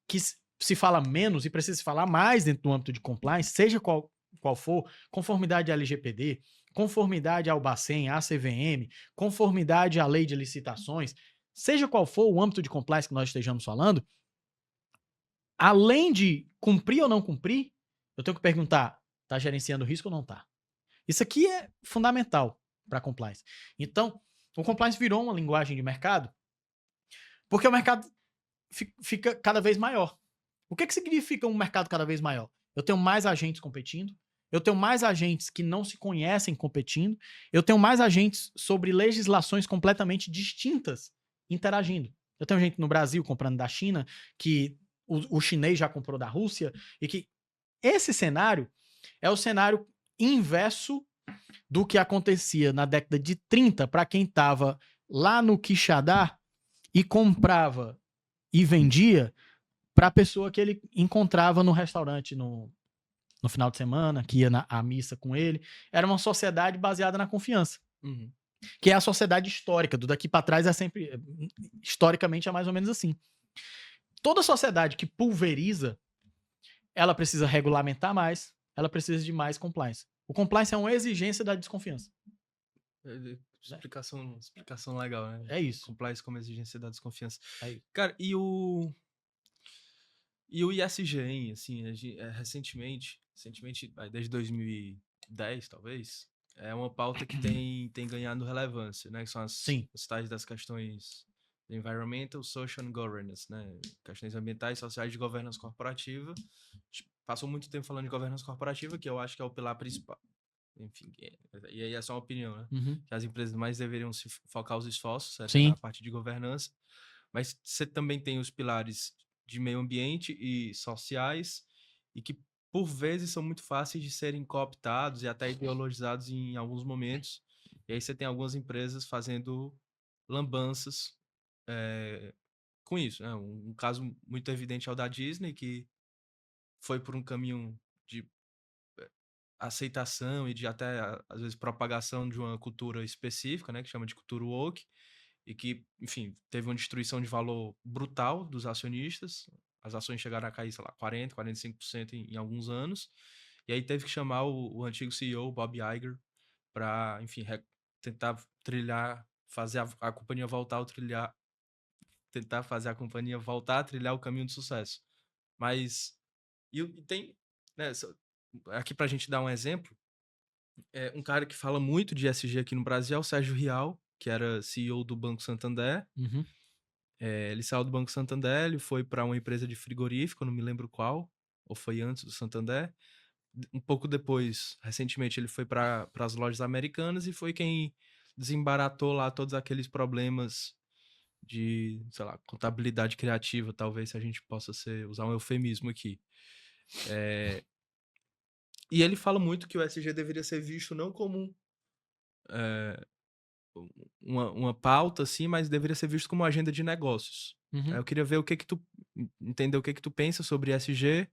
que se fala menos e precisa se falar mais dentro do âmbito de compliance, seja qual for, conformidade à LGPD, conformidade ao Bacen, à CVM, conformidade à lei de licitações, seja qual for o âmbito de compliance que nós estejamos falando, além de cumprir ou não cumprir, eu tenho que perguntar, está gerenciando risco ou não está? Isso aqui é fundamental para compliance. Então, o compliance virou uma linguagem de mercado porque o mercado fica cada vez maior. O que significa um mercado cada vez maior? Eu tenho mais agentes competindo, eu tenho mais agentes que não se conhecem competindo, eu tenho mais agentes sobre legislações completamente distintas interagindo. Eu tenho gente no Brasil comprando da China que o chinês já comprou da Rússia, e que esse cenário é o cenário inverso do que acontecia na década de 30 para quem estava lá no Quixadá e comprava e vendia para a pessoa que ele encontrava no restaurante no final de semana, que ia à missa com ele. Era uma sociedade baseada na confiança. Uhum. Que é a sociedade histórica. Do daqui para trás é sempre... Historicamente é mais ou menos assim. Toda sociedade que pulveriza, ela precisa regulamentar mais, ela precisa de mais compliance. O compliance é uma exigência da desconfiança. Explicação legal, né? É isso. Compliance como exigência da desconfiança. É isso. Cara, e o ISG, hein? Assim, recentemente, desde 2010, talvez, é uma pauta que tem ganhado relevância, né? Que são as tais das questões de environmental, social and governance, né? Questões ambientais, sociais de governança corporativa. Passou muito tempo falando de governança corporativa, que eu acho que é o pilar principal. Enfim, e aí é só uma opinião, né? Uhum. Que as empresas mais deveriam se focar os esforços na parte de governança. Mas você também tem os pilares de meio ambiente e sociais, e que por vezes são muito fáceis de serem cooptados e até ideologizados em alguns momentos. E aí você tem algumas empresas fazendo lambanças com isso, né? Um caso muito evidente é o da Disney, que foi por um caminho de aceitação e de até, às vezes, propagação de uma cultura específica, né? Que chama de cultura woke, e que, enfim, teve uma destruição de valor brutal dos acionistas. As ações chegaram a cair, sei lá, 40%, 45% em alguns anos. E aí teve que chamar o antigo CEO, Bob Iger, para, enfim, tentar trilhar, fazer a companhia voltar a trilhar, tentar fazer a companhia voltar a trilhar o caminho de sucesso. Mas, e tem, né, aqui pra gente dar um exemplo, um cara que fala muito de ESG aqui no Brasil é o Sérgio Rial, que era CEO do Banco Santander. Uhum. Ele saiu do Banco Santander, ele foi para uma empresa de frigorífico, não me lembro qual, ou foi antes do Santander. Um pouco depois, recentemente, ele foi para as lojas americanas e foi quem desembaratou lá todos aqueles problemas de, sei lá, contabilidade criativa, talvez, se a gente possa usar um eufemismo aqui. E ele fala muito que o ESG deveria ser visto não como uma pauta, assim, mas deveria ser visto como uma agenda de negócios. Uhum. Eu queria ver entender o que tu pensa sobre ESG,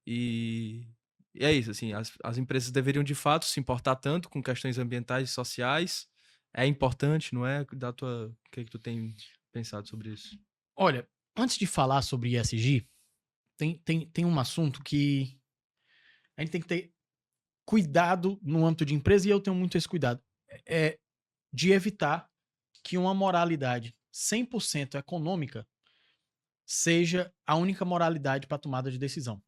e é isso, assim, as empresas deveriam de fato se importar tanto com questões ambientais e sociais. É importante, não é? O que tu tem pensado sobre isso? Olha, antes de falar sobre ESG, tem um assunto que a gente tem que ter cuidado no âmbito de empresa, e eu tenho muito esse cuidado, de evitar que uma moralidade 100% econômica seja a única moralidade para tomada de decisão.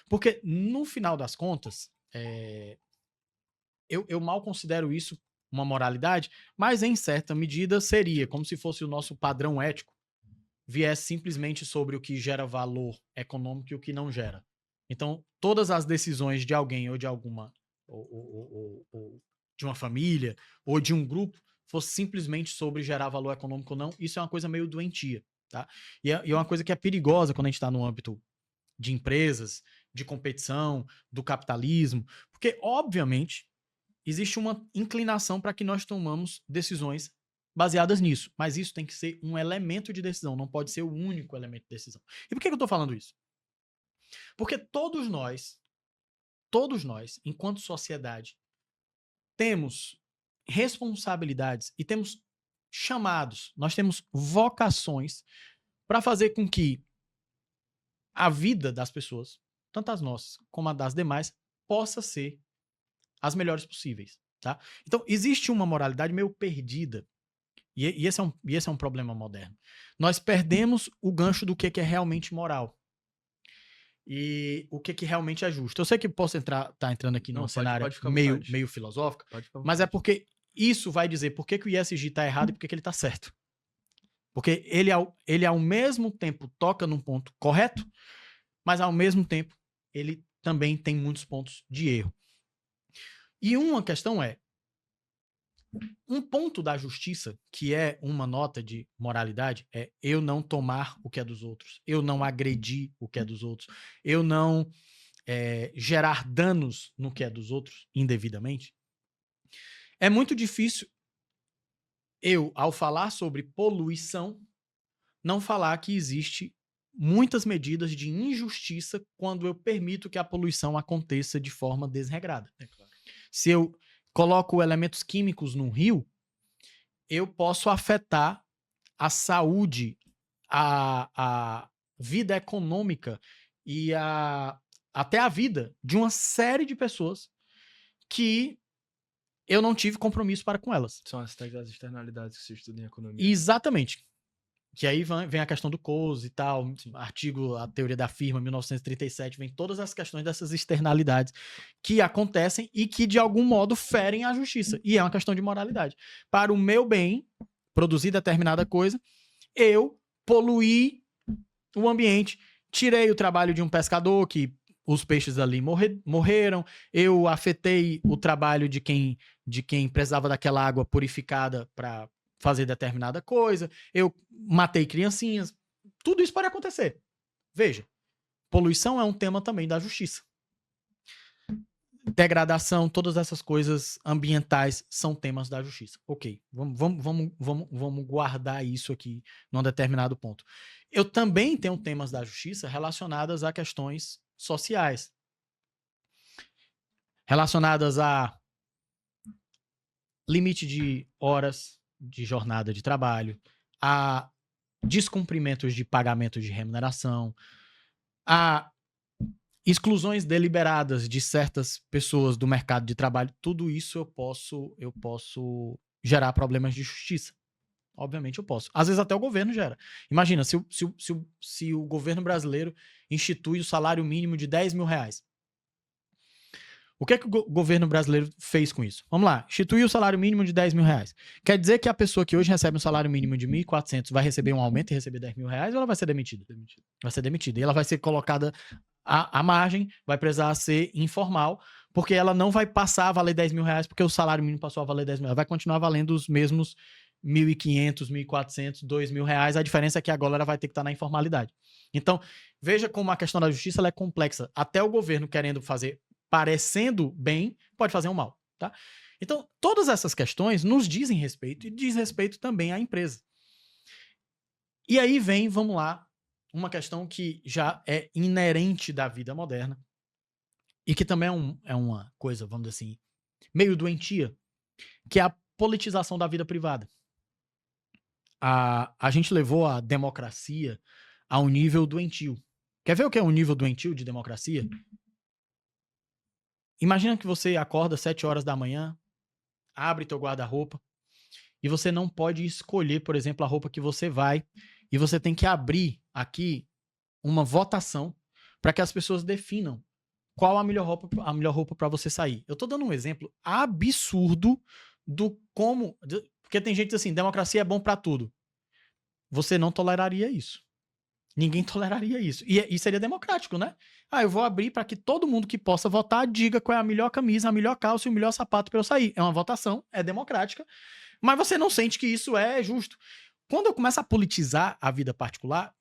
Porque, no final das contas, eu mal considero isso uma moralidade, mas em certa medida seria como se fosse o nosso padrão ético viesse simplesmente sobre o que gera valor econômico e o que não gera. Então, todas as decisões de alguém ou de alguma, ou de uma família, ou de um grupo, fosse simplesmente sobre gerar valor econômico ou não, isso é uma coisa meio doentia, tá? E é uma coisa que é perigosa quando a gente está no âmbito de empresas, de competição, do capitalismo, porque, obviamente, existe uma inclinação para que nós tomamos decisões baseadas nisso, mas isso tem que ser um elemento de decisão, não pode ser o único elemento de decisão. E por que eu estou falando isso? Porque todos nós, enquanto sociedade, temos responsabilidades e temos chamados, nós temos vocações para fazer com que a vida das pessoas, tanto as nossas como a das demais, possa ser as melhores possíveis, tá? Então, existe uma moralidade meio perdida, e esse é um problema moderno. Nós perdemos o gancho do que é realmente moral e o que realmente é justo. Eu sei que posso tá entrando aqui num cenário meio filosófico, mas é porque isso vai dizer por que o ISG está errado e por que ele está certo. Porque ele ao mesmo tempo toca num ponto correto, mas ao mesmo tempo ele também tem muitos pontos de erro. E uma questão é, Um ponto da justiça, que é uma nota de moralidade, é eu não tomar o que é dos outros, eu não agredir o que é dos outros, eu não gerar danos no que é dos outros indevidamente. É muito difícil eu, ao falar sobre poluição, não falar que existe muitas medidas de injustiça quando eu permito que a poluição aconteça de forma desregrada. É claro. Se eu coloco elementos químicos num rio, eu posso afetar a saúde, a vida econômica e até a vida de uma série de pessoas que eu não tive compromisso para com elas. São as externalidades que se estuda em economia. Exatamente. Que aí vem a questão do Coase e tal, artigo, a teoria da firma, 1937, vem todas as questões dessas externalidades que acontecem e que, de algum modo, ferem a justiça. E é uma questão de moralidade. Para o meu bem, produzir determinada coisa, eu poluí o ambiente, tirei o trabalho de um pescador que os peixes ali morreram, eu afetei o trabalho de quem precisava daquela água purificada para fazer determinada coisa, eu matei criancinhas, tudo isso pode acontecer. Veja, poluição é um tema também da justiça. Degradação, todas essas coisas ambientais são temas da justiça. Ok, vamos guardar isso aqui num determinado ponto. Eu também tenho temas da justiça relacionadas a questões sociais, relacionadas a limite de horas de jornada de trabalho, a descumprimentos de pagamento de remuneração, a exclusões deliberadas de certas pessoas do mercado de trabalho. Tudo isso eu posso gerar problemas de justiça. Obviamente eu posso. Às vezes até o governo gera. Imagina, se o governo brasileiro institui o salário mínimo de R$10.000. O que é que o governo brasileiro fez com isso? Vamos lá, instituiu o salário mínimo de R$10.000. Quer dizer que a pessoa que hoje recebe um salário mínimo de 1.400 vai receber um aumento e receber R$10.000 ou ela vai ser demitida? Vai ser demitida. E ela vai ser colocada à margem, vai precisar ser informal, porque ela não vai passar a valer R$10.000 porque o salário mínimo passou a valer R$10.000. Ela vai continuar valendo os mesmos 1.500, 1.400, R$2.000. A diferença é que agora ela vai ter que estar na informalidade. Então, veja como a questão da justiça ela é complexa. Até o governo querendo fazer parecendo bem, pode fazer um mal, tá? Então, todas essas questões nos dizem respeito e diz respeito também à empresa. E aí vem, vamos lá, uma questão que já é inerente da vida moderna e que também é uma coisa, vamos dizer assim, meio doentia, que é a politização da vida privada. A gente levou a democracia a um nível doentio. Quer ver o que é um nível doentio de democracia? Imagina que você acorda 7 horas da manhã, abre teu guarda-roupa e você não pode escolher, por exemplo, a roupa que você vai e você tem que abrir aqui uma votação para que as pessoas definam qual a melhor roupa para você sair. Eu tô dando um exemplo absurdo do como, porque tem gente assim, democracia é bom para tudo. Você não toleraria isso. Ninguém toleraria isso. E seria democrático, né? Eu vou abrir para que todo mundo que possa votar diga qual é a melhor camisa, a melhor calça e o melhor sapato para eu sair. É uma votação, é democrática, mas você não sente que isso é justo. Quando eu começo a politizar a vida particular,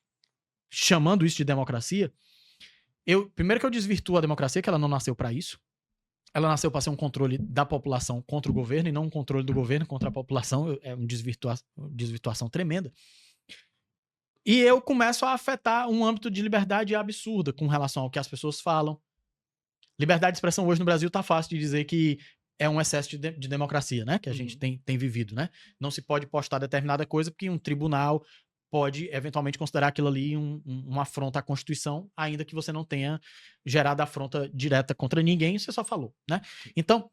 chamando isso de democracia, primeiro que eu desvirtuo a democracia, que ela não nasceu para isso. Ela nasceu para ser um controle da população contra o governo e não um controle do governo contra a população. É uma desvirtuação tremenda. E eu começo a afetar um âmbito de liberdade absurda com relação ao que as pessoas falam. Liberdade de expressão hoje no Brasil tá fácil de dizer que é um excesso de democracia, né? Que a gente tem vivido, né? Não se pode postar determinada coisa porque um tribunal pode eventualmente considerar aquilo ali uma afronta à Constituição, ainda que você não tenha gerado afronta direta contra ninguém, você só falou, né? Então,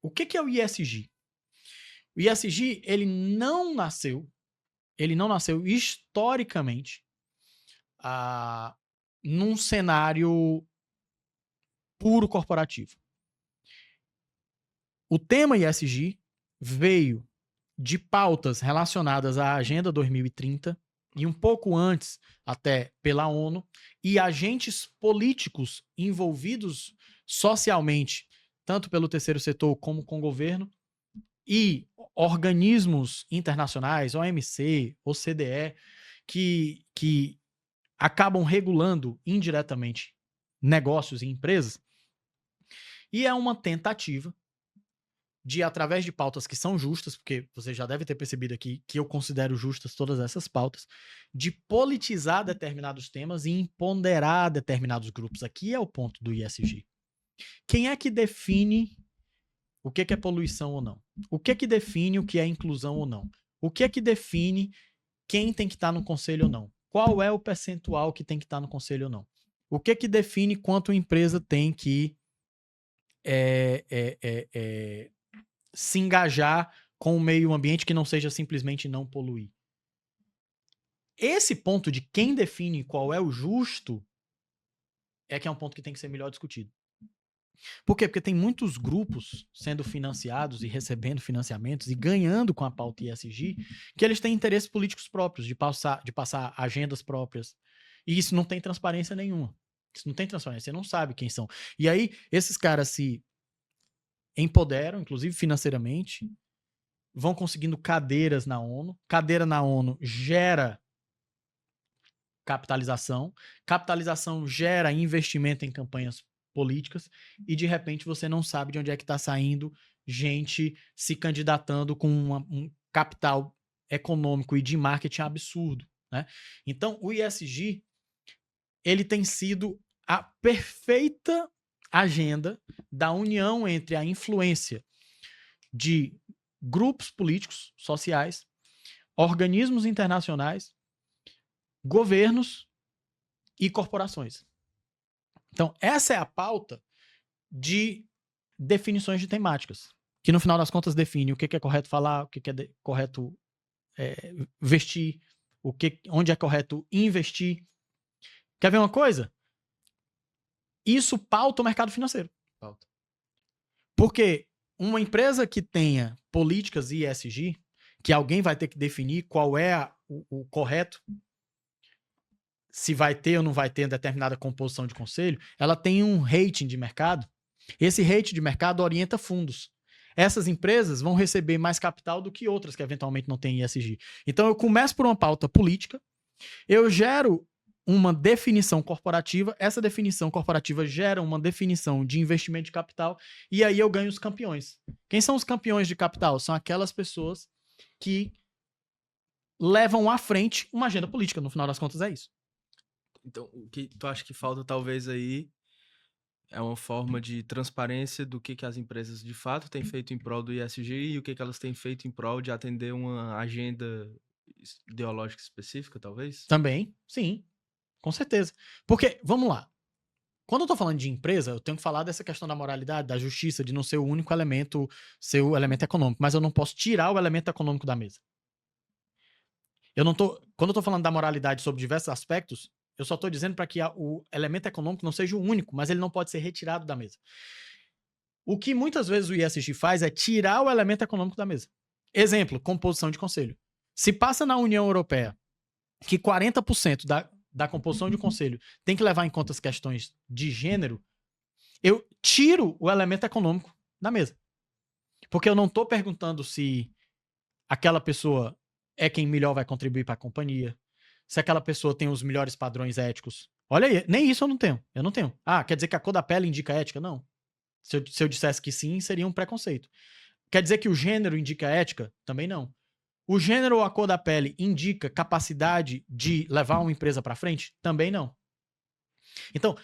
o que é o ISG? O ISG, ele não nasceu historicamente num cenário puro corporativo. O tema ISG veio de pautas relacionadas à Agenda 2030 e um pouco antes até pela ONU e agentes políticos envolvidos socialmente tanto pelo terceiro setor como com o governo, e organismos internacionais, OMC, OCDE, que acabam regulando indiretamente negócios e empresas, e é uma tentativa de, através de pautas que são justas, porque você já deve ter percebido aqui que eu considero justas todas essas pautas, de politizar determinados temas e empoderar determinados grupos. Aqui é o ponto do ESG. Quem é que define o que é poluição ou não? O que é que define o que é inclusão ou não? O que é que define quem tem que estar no conselho ou não? Qual é o percentual que tem que estar no conselho ou não? O que é que define quanto a empresa tem que se engajar com o meio ambiente que não seja simplesmente não poluir? Esse ponto de quem define qual é o justo é que é um ponto que tem que ser melhor discutido. Por quê? Porque tem muitos grupos sendo financiados e recebendo financiamentos e ganhando com a pauta ESG, que eles têm interesses políticos próprios, de passar agendas próprias. E isso não tem transparência nenhuma. Isso não tem transparência, você não sabe quem são. E aí, esses caras se empoderam, inclusive financeiramente, vão conseguindo cadeiras na ONU. Cadeira na ONU gera capitalização. Capitalização gera investimento em campanhas políticas e, de repente, você não sabe de onde é que está saindo gente se candidatando com um capital econômico e de marketing absurdo, né? Então, o ESG, ele tem sido a perfeita agenda da união entre a influência de grupos políticos, sociais, organismos internacionais, governos e corporações. Então, essa é a pauta de definições de temáticas, que no final das contas define o que é correto falar, o que é correto vestir, onde é correto investir. Quer ver uma coisa? Isso pauta o mercado financeiro. Pauta. Porque uma empresa que tenha políticas ESG, que alguém vai ter que definir qual é o correto, se vai ter ou não vai ter determinada composição de conselho, ela tem um rating de mercado. Esse rating de mercado orienta fundos. Essas empresas vão receber mais capital do que outras que eventualmente não têm ESG. Então eu começo por uma pauta política, eu gero uma definição corporativa, essa definição corporativa gera uma definição de investimento de capital, e aí eu ganho os campeões. Quem são os campeões de capital? São aquelas pessoas que levam à frente uma agenda política. No final das contas, é isso. Então, o que tu acha que falta talvez aí é uma forma de transparência do que as empresas de fato têm feito em prol do ESG e o que elas têm feito em prol de atender uma agenda ideológica específica, talvez? Também, sim, com certeza. Porque, vamos lá, quando eu tô falando de empresa, eu tenho que falar dessa questão da moralidade, da justiça, de não ser o único elemento, ser o elemento econômico, mas eu não posso tirar o elemento econômico da mesa. Quando eu tô falando da moralidade sobre diversos aspectos, eu só tô dizendo para que o elemento econômico não seja o único, mas ele não pode ser retirado da mesa. O que muitas vezes o ESG faz é tirar o elemento econômico da mesa. Exemplo, composição de conselho. Se passa na União Europeia que 40% da composição de conselho tem que levar em conta as questões de gênero, eu tiro o elemento econômico da mesa. Porque eu não tô perguntando se aquela pessoa é quem melhor vai contribuir para a companhia, se aquela pessoa tem os melhores padrões éticos. Olha aí, nem isso eu não tenho. Eu não tenho. Ah, quer dizer que a cor da pele indica ética? Não. Se eu dissesse que sim, seria um preconceito. Quer dizer que o gênero indica ética? Também não. O gênero ou a cor da pele indica capacidade de levar uma empresa para frente? Também não. Então,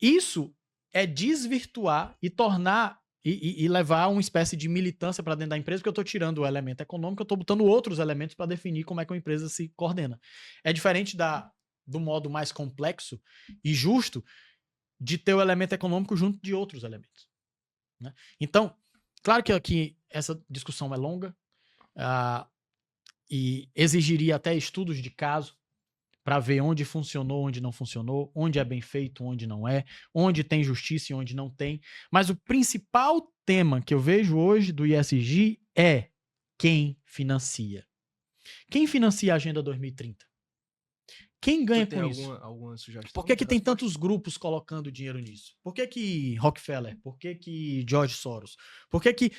isso é desvirtuar e tornar e levar uma espécie de militância para dentro da empresa, porque eu estou tirando o elemento econômico, eu estou botando outros elementos para definir como é que uma empresa se coordena. É diferente do modo mais complexo e justo de ter o elemento econômico junto de outros elementos, né? Então, claro que aqui essa discussão é longa e exigiria até estudos de caso para ver onde funcionou, onde não funcionou, onde é bem feito, onde não é, onde tem justiça e onde não tem. Mas o principal tema que eu vejo hoje do ESG é quem financia. Quem financia a Agenda 2030? Quem ganha Tu tem com isso? alguma sugestão? Por que de tem resposta? tantos grupos colocando dinheiro nisso? Por que Rockefeller? Por que George Soros? Por que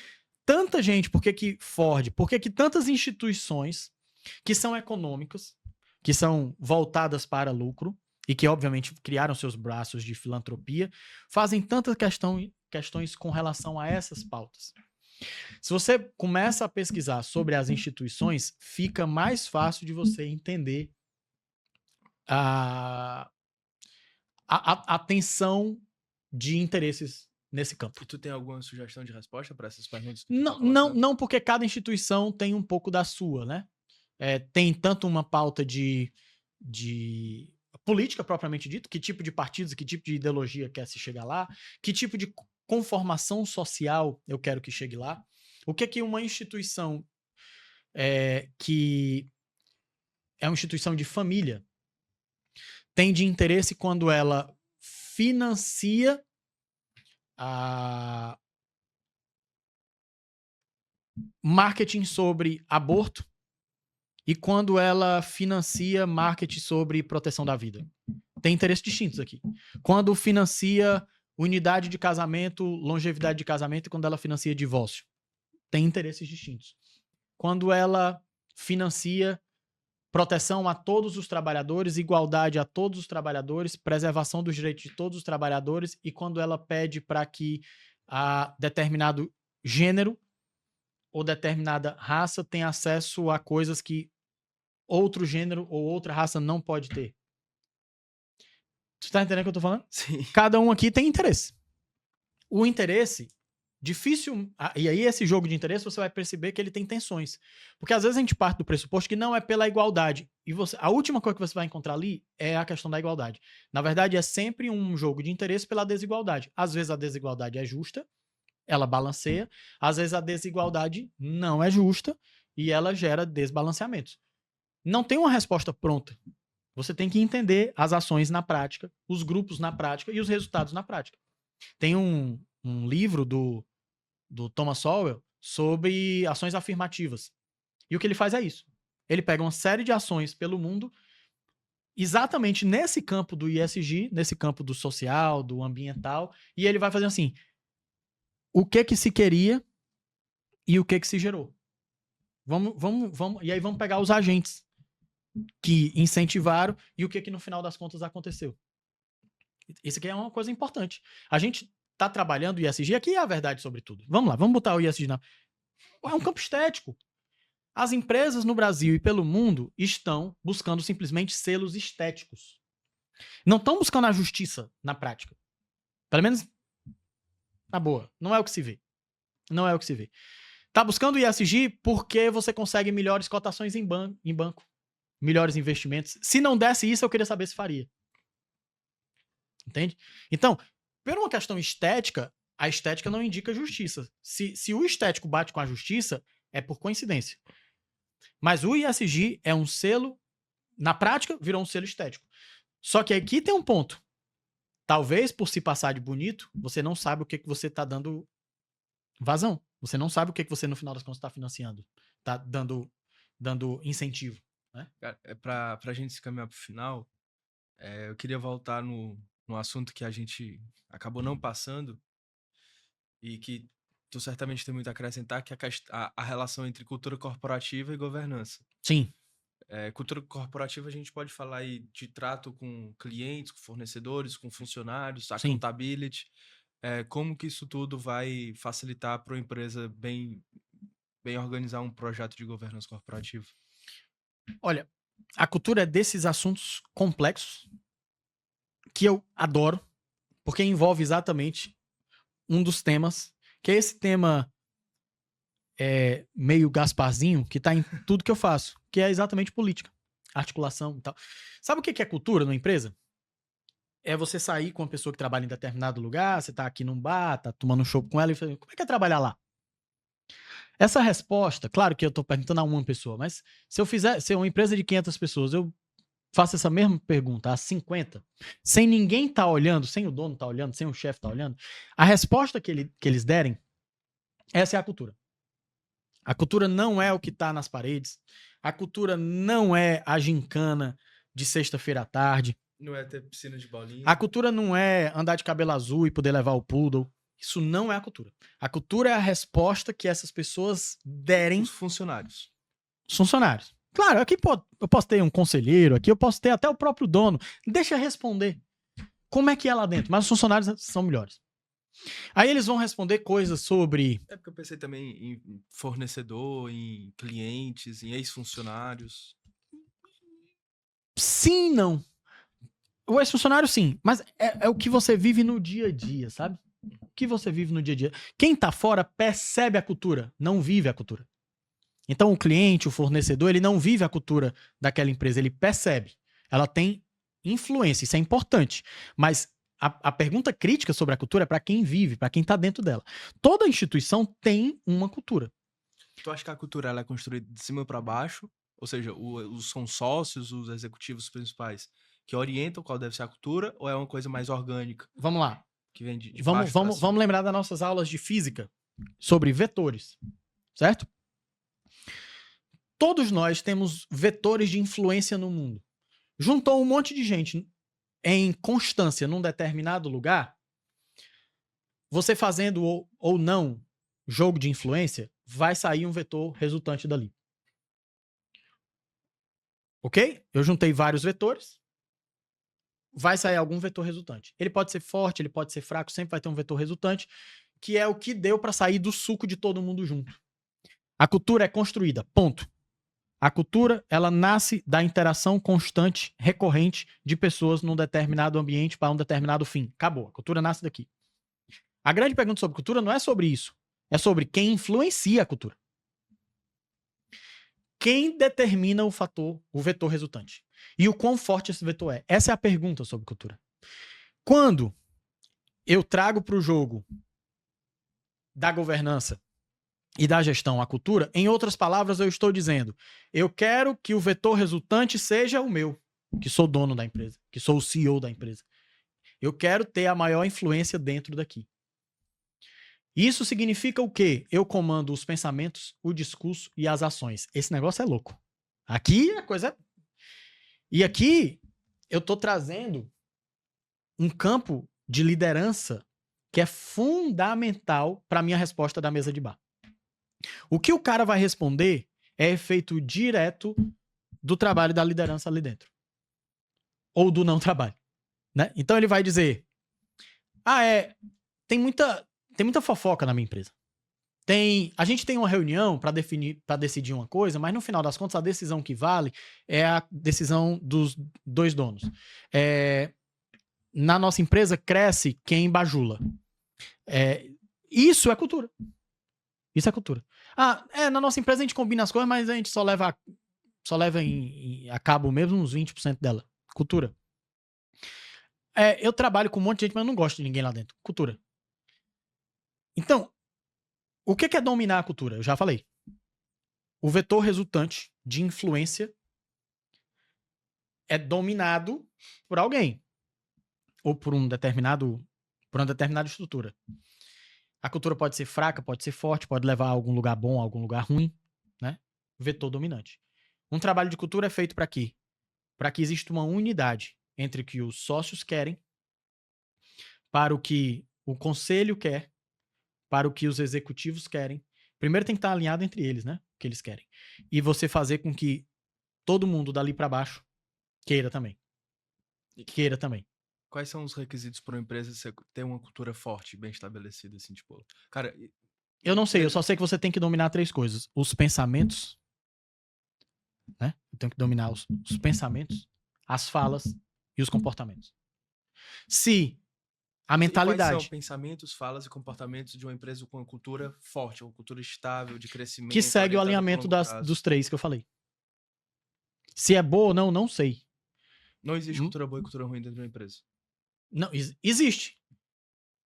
tanta gente? Por que Ford? Por que tantas instituições que são econômicas, que são voltadas para lucro e que, obviamente, criaram seus braços de filantropia, fazem tantas questões com relação a essas pautas? Se você começa a pesquisar sobre as instituições, fica mais fácil de você entender a tensão de interesses nesse campo. E tu tem alguma sugestão de resposta para essas perguntas que tu tá Não, não, colocando? não, porque cada instituição tem um pouco da sua, né? Tem tanto uma pauta de política propriamente dito, que tipo de partidos, que tipo de ideologia quer se chegar lá, que tipo de conformação social eu quero que chegue lá, o que uma instituição que é uma instituição de família tem de interesse quando ela financia a marketing sobre aborto e quando ela financia marketing sobre proteção da vida. Tem interesses distintos aqui. Quando financia unidade de casamento, longevidade de casamento e quando ela financia divórcio. Tem interesses distintos. Quando ela financia proteção a todos os trabalhadores, igualdade a todos os trabalhadores, preservação dos direitos de todos os trabalhadores e quando ela pede para que a determinado gênero ou determinada raça tenha acesso a coisas que outro gênero ou outra raça não pode ter. Tu tá entendendo o que eu tô falando? Sim. Cada um aqui tem interesse. O interesse, difícil... E aí esse jogo de interesse você vai perceber que ele tem tensões. Porque às vezes a gente parte do pressuposto que não é pela igualdade. E a última coisa que você vai encontrar ali é a questão da igualdade. Na verdade, é sempre um jogo de interesse pela desigualdade. Às vezes a desigualdade é justa, ela balanceia. Às vezes a desigualdade não é justa e ela gera desbalanceamentos. Não tem uma resposta pronta. Você tem que entender as ações na prática, os grupos na prática e os resultados na prática. Tem um livro do Thomas Sowell sobre ações afirmativas. E o que ele faz é isso. Ele pega uma série de ações pelo mundo, exatamente nesse campo do ESG, nesse campo do social, do ambiental, e ele vai fazendo assim, o que se queria e o que se gerou. E aí vamos pegar os agentes que incentivaram e o que no final das contas aconteceu. Isso aqui é uma coisa importante. A gente está trabalhando o ESG, aqui é a verdade sobre tudo. Vamos lá, vamos botar o ESG na... É um campo estético. As empresas no Brasil e pelo mundo estão buscando simplesmente selos estéticos. Não estão buscando a justiça na prática. Pelo menos na boa. Não é o que se vê. Não é o que se vê. Tá buscando o ESG porque você consegue melhores cotações em banco. Melhores investimentos. Se não desse isso, eu queria saber se faria. Entende? Então, por uma questão estética, a estética não indica justiça. Se o estético bate com a justiça, é por coincidência. Mas o ESG é um selo, na prática, virou um selo estético. Só que aqui tem um ponto. Talvez, por se passar de bonito, você não sabe o que você está dando vazão. Você não sabe o que você, no final das contas, está financiando. Está dando incentivo. Né? Para a gente se caminhar para o final, eu queria voltar no assunto que a gente acabou não passando e que tu certamente tem muito a acrescentar, que é a relação entre cultura corporativa e governança. Sim. Cultura corporativa a gente pode falar aí de trato com clientes, com fornecedores, com funcionários, accountability. Como que isso tudo vai facilitar para uma empresa bem organizar um projeto de governança corporativa? Olha, a cultura é desses assuntos complexos que eu adoro, porque envolve exatamente um dos temas, que é esse tema meio Gasparzinho, que tá em tudo que eu faço, que é exatamente política, articulação e tal. Sabe o que é cultura numa empresa? É você sair com uma pessoa que trabalha em determinado lugar, você tá aqui num bar, tá tomando um chopp com ela e fala, como é que é trabalhar lá? Essa resposta, claro que eu tô perguntando a uma pessoa, mas se uma empresa de 500 pessoas, eu faço essa mesma pergunta a 50, sem ninguém tá olhando, sem o dono tá olhando, sem o chefe tá olhando, a resposta que eles derem, essa é a cultura. A cultura não é o que tá nas paredes, a cultura não é a gincana de sexta-feira à tarde. Não é ter piscina de bolinha. A cultura não é andar de cabelo azul e poder levar o poodle. Isso não é a cultura. A cultura é a resposta que essas pessoas derem Os funcionários. aos funcionários. Claro, aqui eu posso ter um conselheiro, aqui eu posso ter até o próprio dono. Deixa responder. Como é que é lá dentro? Mas os funcionários são melhores. Aí eles vão responder coisas sobre... É porque eu pensei também em fornecedor, em clientes, em ex-funcionários. Sim, não. O ex-funcionário, sim. Mas é o que você vive no dia a dia, sabe? O que você vive no dia a dia. Quem tá fora percebe a cultura, não vive a cultura. Então o cliente, o fornecedor, ele não vive a cultura daquela empresa, ele percebe. Ela tem influência, isso é importante. Mas a pergunta crítica sobre a cultura é para quem vive, para quem tá dentro dela. Toda instituição tem uma cultura. Tu acha que a cultura ela é construída de cima para baixo? Ou seja, são sócios, os executivos principais, que orientam qual deve ser a cultura? Ou é uma coisa mais orgânica, Vamos lá. que vem de Vamos, baixo pra vamos, cima? vamos lembrar das nossas aulas de física sobre vetores, certo? Todos nós temos vetores de influência no mundo. Juntou um monte de gente em constância num determinado lugar, você fazendo ou não jogo de influência, vai sair um vetor resultante dali. Ok? Eu juntei vários vetores, vai sair algum vetor resultante. Ele pode ser forte, ele pode ser fraco, sempre vai ter um vetor resultante, que é o que deu para sair do suco de todo mundo junto. A cultura é construída, ponto. A cultura, ela nasce da interação constante, recorrente de pessoas num determinado ambiente para um determinado fim. Acabou. A cultura nasce daqui. A grande pergunta sobre cultura não é sobre isso. É sobre quem influencia a cultura. Quem determina o vetor resultante? E o quão forte esse vetor é? Essa é a pergunta sobre cultura. Quando eu trago para o jogo da governança e da gestão a cultura, em outras palavras, eu estou dizendo, eu quero que o vetor resultante seja o meu, que sou dono da empresa, que sou o CEO da empresa. Eu quero ter a maior influência dentro daqui. Isso significa o quê? Eu comando os pensamentos, o discurso e as ações. Esse negócio é louco. Aqui a coisa é... E aqui eu tô trazendo um campo de liderança que é fundamental para a minha resposta da mesa de bar. O que o cara vai responder é efeito direto do trabalho da liderança ali dentro. Ou do não trabalho. Né? Então ele vai dizer, tem muita fofoca na minha empresa. A gente tem uma reunião para decidir uma coisa, mas no final das contas a decisão que vale é a decisão dos dois donos. Na nossa empresa cresce quem bajula. Isso é cultura. Isso é cultura. Na nossa empresa a gente combina as coisas, mas a gente só leva a cabo mesmo uns 20% dela. Cultura. Eu trabalho com um monte de gente, mas eu não gosto de ninguém lá dentro. Cultura. Então, o que é dominar a cultura? Eu já falei. O vetor resultante de influência é dominado por alguém. Ou por uma determinada estrutura. A cultura pode ser fraca, pode ser forte, pode levar a algum lugar bom, a algum lugar ruim, né? Vetor dominante. Um trabalho de cultura é feito para quê? Para que exista uma unidade entre o que os sócios querem, para o que o conselho quer, para o que os executivos querem. Primeiro tem que estar alinhado entre eles, né? O que eles querem. E você fazer com que todo mundo dali para baixo queira também. Quais são os requisitos para uma empresa ter uma cultura forte, bem estabelecida, assim, tipo... Cara... Eu não sei, eu só sei que você tem que dominar 3 coisas. Os pensamentos, né? Eu tenho que dominar os pensamentos, as falas e os comportamentos. Se a mentalidade... Quais são pensamentos, falas e comportamentos de uma empresa com uma cultura forte, uma cultura estável, de crescimento... Que segue o alinhamento dos 3 que eu falei. Se é boa ou não, não sei. Não existe cultura boa e cultura ruim dentro de uma empresa. Não, existe.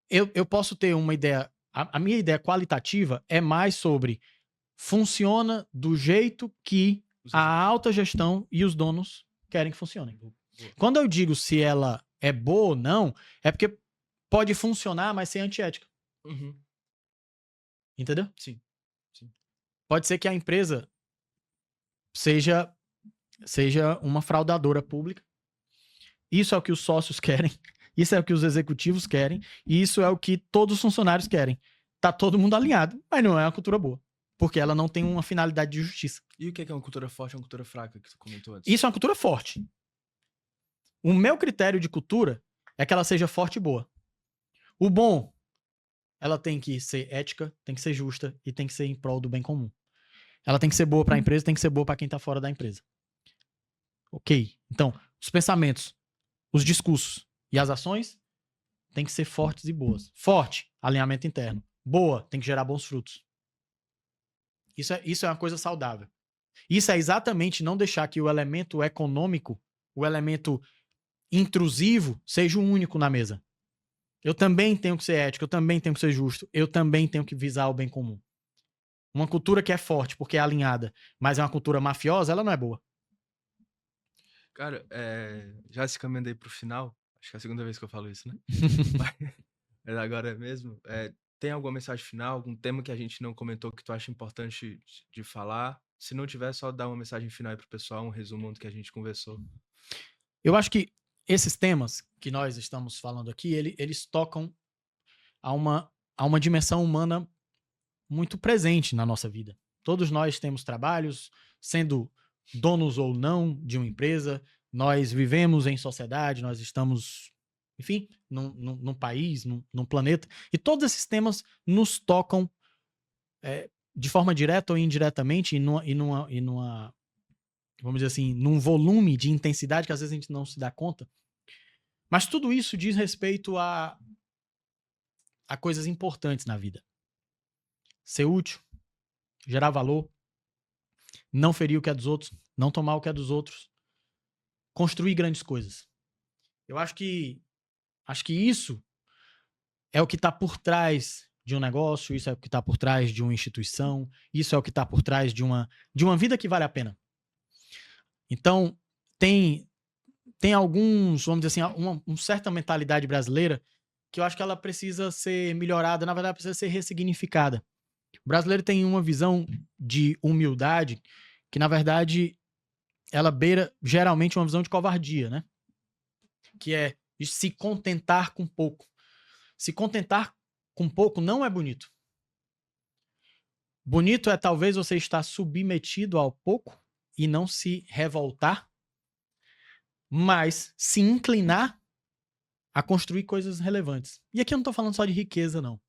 Eu posso ter uma ideia... A minha ideia qualitativa é mais sobre funciona do jeito que a alta gestão e os donos querem que funcione. Quando eu digo se ela é boa ou não, é porque pode funcionar, mas ser antiética. Uhum. Entendeu? Sim. Pode ser que a empresa seja uma fraudadora pública isso é o que os sócios querem, isso é o que os executivos querem, e isso é o que todos os funcionários querem. Tá todo mundo alinhado, mas não é uma cultura boa, porque ela não tem uma finalidade de justiça. E o que é uma cultura forte e uma cultura fraca, que tu comentou antes? Isso é uma cultura forte. O meu critério de cultura é que ela seja forte e boa. O bom, ela tem que ser ética, tem que ser justa e tem que ser em prol do bem comum. Ela tem que ser boa para a empresa, tem que ser boa para quem tá fora da empresa. Ok. Então, os pensamentos, os discursos e as ações têm que ser fortes e boas. Forte, alinhamento interno. Boa, tem que gerar bons frutos. Isso é uma coisa saudável. Isso é exatamente não deixar que o elemento econômico, o elemento intrusivo, seja o único na mesa. Eu também tenho que ser ético, eu também tenho que ser justo, eu também tenho que visar o bem comum. Uma cultura que é forte porque é alinhada, mas é uma cultura mafiosa, ela não é boa. Cara, já se caminhei pro final, acho que é a segunda vez que eu falo isso, né? Mas agora mesmo, tem alguma mensagem final, algum tema que a gente não comentou que tu acha importante de falar? Se não tiver, só dá uma mensagem final aí pro pessoal, um resumo do que a gente conversou. Eu acho que esses temas que nós estamos falando aqui, eles tocam a uma dimensão humana muito presente na nossa vida. Todos nós temos trabalhos, sendo donos ou não de uma empresa, nós vivemos em sociedade, nós estamos, enfim, num país, num planeta, e todos esses temas nos tocam de forma direta ou indiretamente e numa, vamos dizer assim, num volume de intensidade que às vezes a gente não se dá conta. Mas tudo isso diz respeito a coisas importantes na vida. Ser útil, gerar valor, não ferir o que é dos outros, não tomar o que é dos outros, construir grandes coisas. Eu acho que isso é o que está por trás de um negócio, isso é o que está por trás de uma instituição, isso é o que está por trás de uma vida que vale a pena. Então, tem alguns, vamos dizer assim, uma certa mentalidade brasileira que eu acho que ela precisa ser melhorada, na verdade precisa ser ressignificada. O brasileiro tem uma visão de humildade que, na verdade, ela beira geralmente uma visão de covardia, né? Que é de se contentar com pouco. Se contentar com pouco não é bonito. Bonito é talvez você estar submetido ao pouco e não se revoltar, mas se inclinar a construir coisas relevantes. E aqui eu não estou falando só de riqueza, não.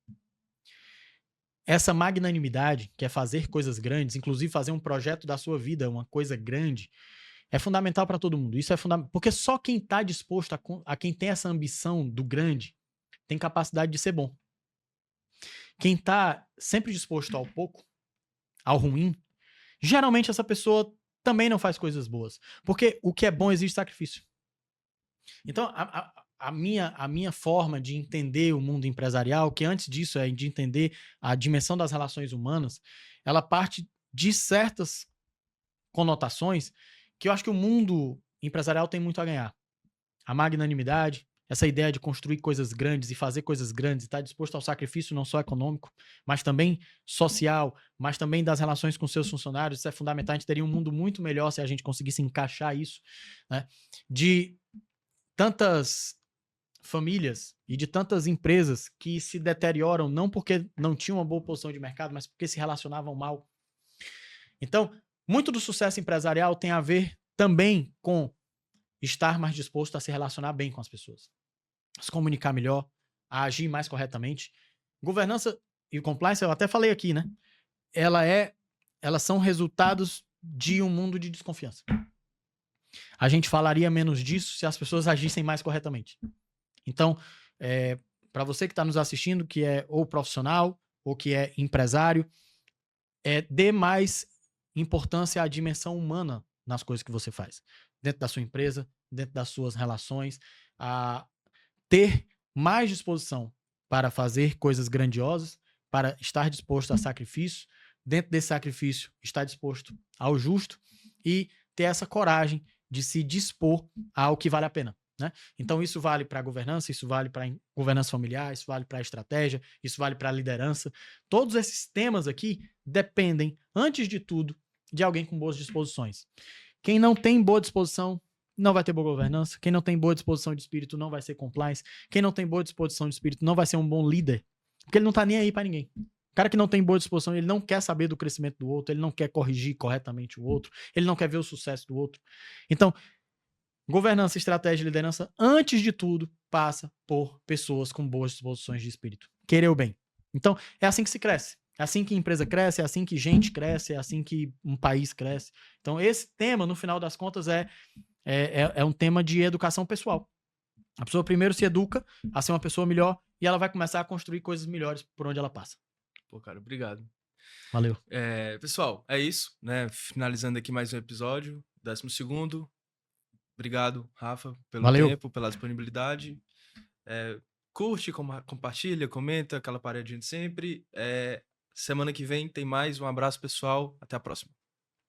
Essa magnanimidade, que é fazer coisas grandes, inclusive fazer um projeto da sua vida, uma coisa grande, é fundamental para todo mundo. Isso é fundamental, porque só quem está disposto a quem tem essa ambição do grande tem capacidade de ser bom. Quem está sempre disposto ao pouco, ao ruim, geralmente essa pessoa também não faz coisas boas. Porque o que é bom exige sacrifício. Então, a minha forma de entender o mundo empresarial, que antes disso é de entender a dimensão das relações humanas, ela parte de certas conotações que eu acho que o mundo empresarial tem muito a ganhar. A magnanimidade, essa ideia de construir coisas grandes e fazer coisas grandes e estar disposto ao sacrifício não só econômico, mas também social, mas também das relações com seus funcionários, isso é fundamental. A gente teria um mundo muito melhor se a gente conseguisse encaixar isso, né? De tantas famílias e de tantas empresas que se deterioram não porque não tinham uma boa posição de mercado, mas porque se relacionavam mal. Então, muito do sucesso empresarial tem a ver também com estar mais disposto a se relacionar bem com as pessoas, a se comunicar melhor, a agir mais corretamente. Governança e compliance, eu até falei aqui, né? Elas são resultados de um mundo de desconfiança. A gente falaria menos disso se as pessoas agissem mais corretamente. Então, para você que está nos assistindo, que é ou profissional ou que é empresário, dê mais importância à dimensão humana nas coisas que você faz. Dentro da sua empresa, dentro das suas relações, a ter mais disposição para fazer coisas grandiosas, para estar disposto a sacrifício, dentro desse sacrifício estar disposto ao justo e ter essa coragem de se dispor ao que vale a pena, né? Então isso vale para a governança, isso vale para a governança familiar, isso vale para a estratégia, isso vale para a liderança. Todos esses temas aqui dependem, antes de tudo, de alguém com boas disposições. Quem não tem boa disposição não vai ter boa governança. Quem não tem boa disposição de espírito não vai ser compliance. Quem não tem boa disposição de espírito não vai ser um bom líder. Porque ele não tá nem aí pra ninguém. O cara que não tem boa disposição, ele não quer saber do crescimento do outro, ele não quer corrigir corretamente o outro, ele não quer ver o sucesso do outro. Então, governança, estratégia e liderança, antes de tudo, passa por pessoas com boas disposições de espírito. Querer o bem. Então, é assim que se cresce. É assim que a empresa cresce, é assim que gente cresce, é assim que um país cresce. Então, esse tema, no final das contas, é um tema de educação pessoal. A pessoa primeiro se educa a ser uma pessoa melhor e ela vai começar a construir coisas melhores por onde ela passa. Pô, cara, obrigado. Valeu. Pessoal, é isso, né? Finalizando aqui mais um episódio, 12º. Obrigado, Rafa, pelo Valeu. tempo, pela disponibilidade. Curte, compartilha, comenta, aquela paradinha de sempre. Semana que vem tem mais. Um abraço, pessoal. Até a próxima.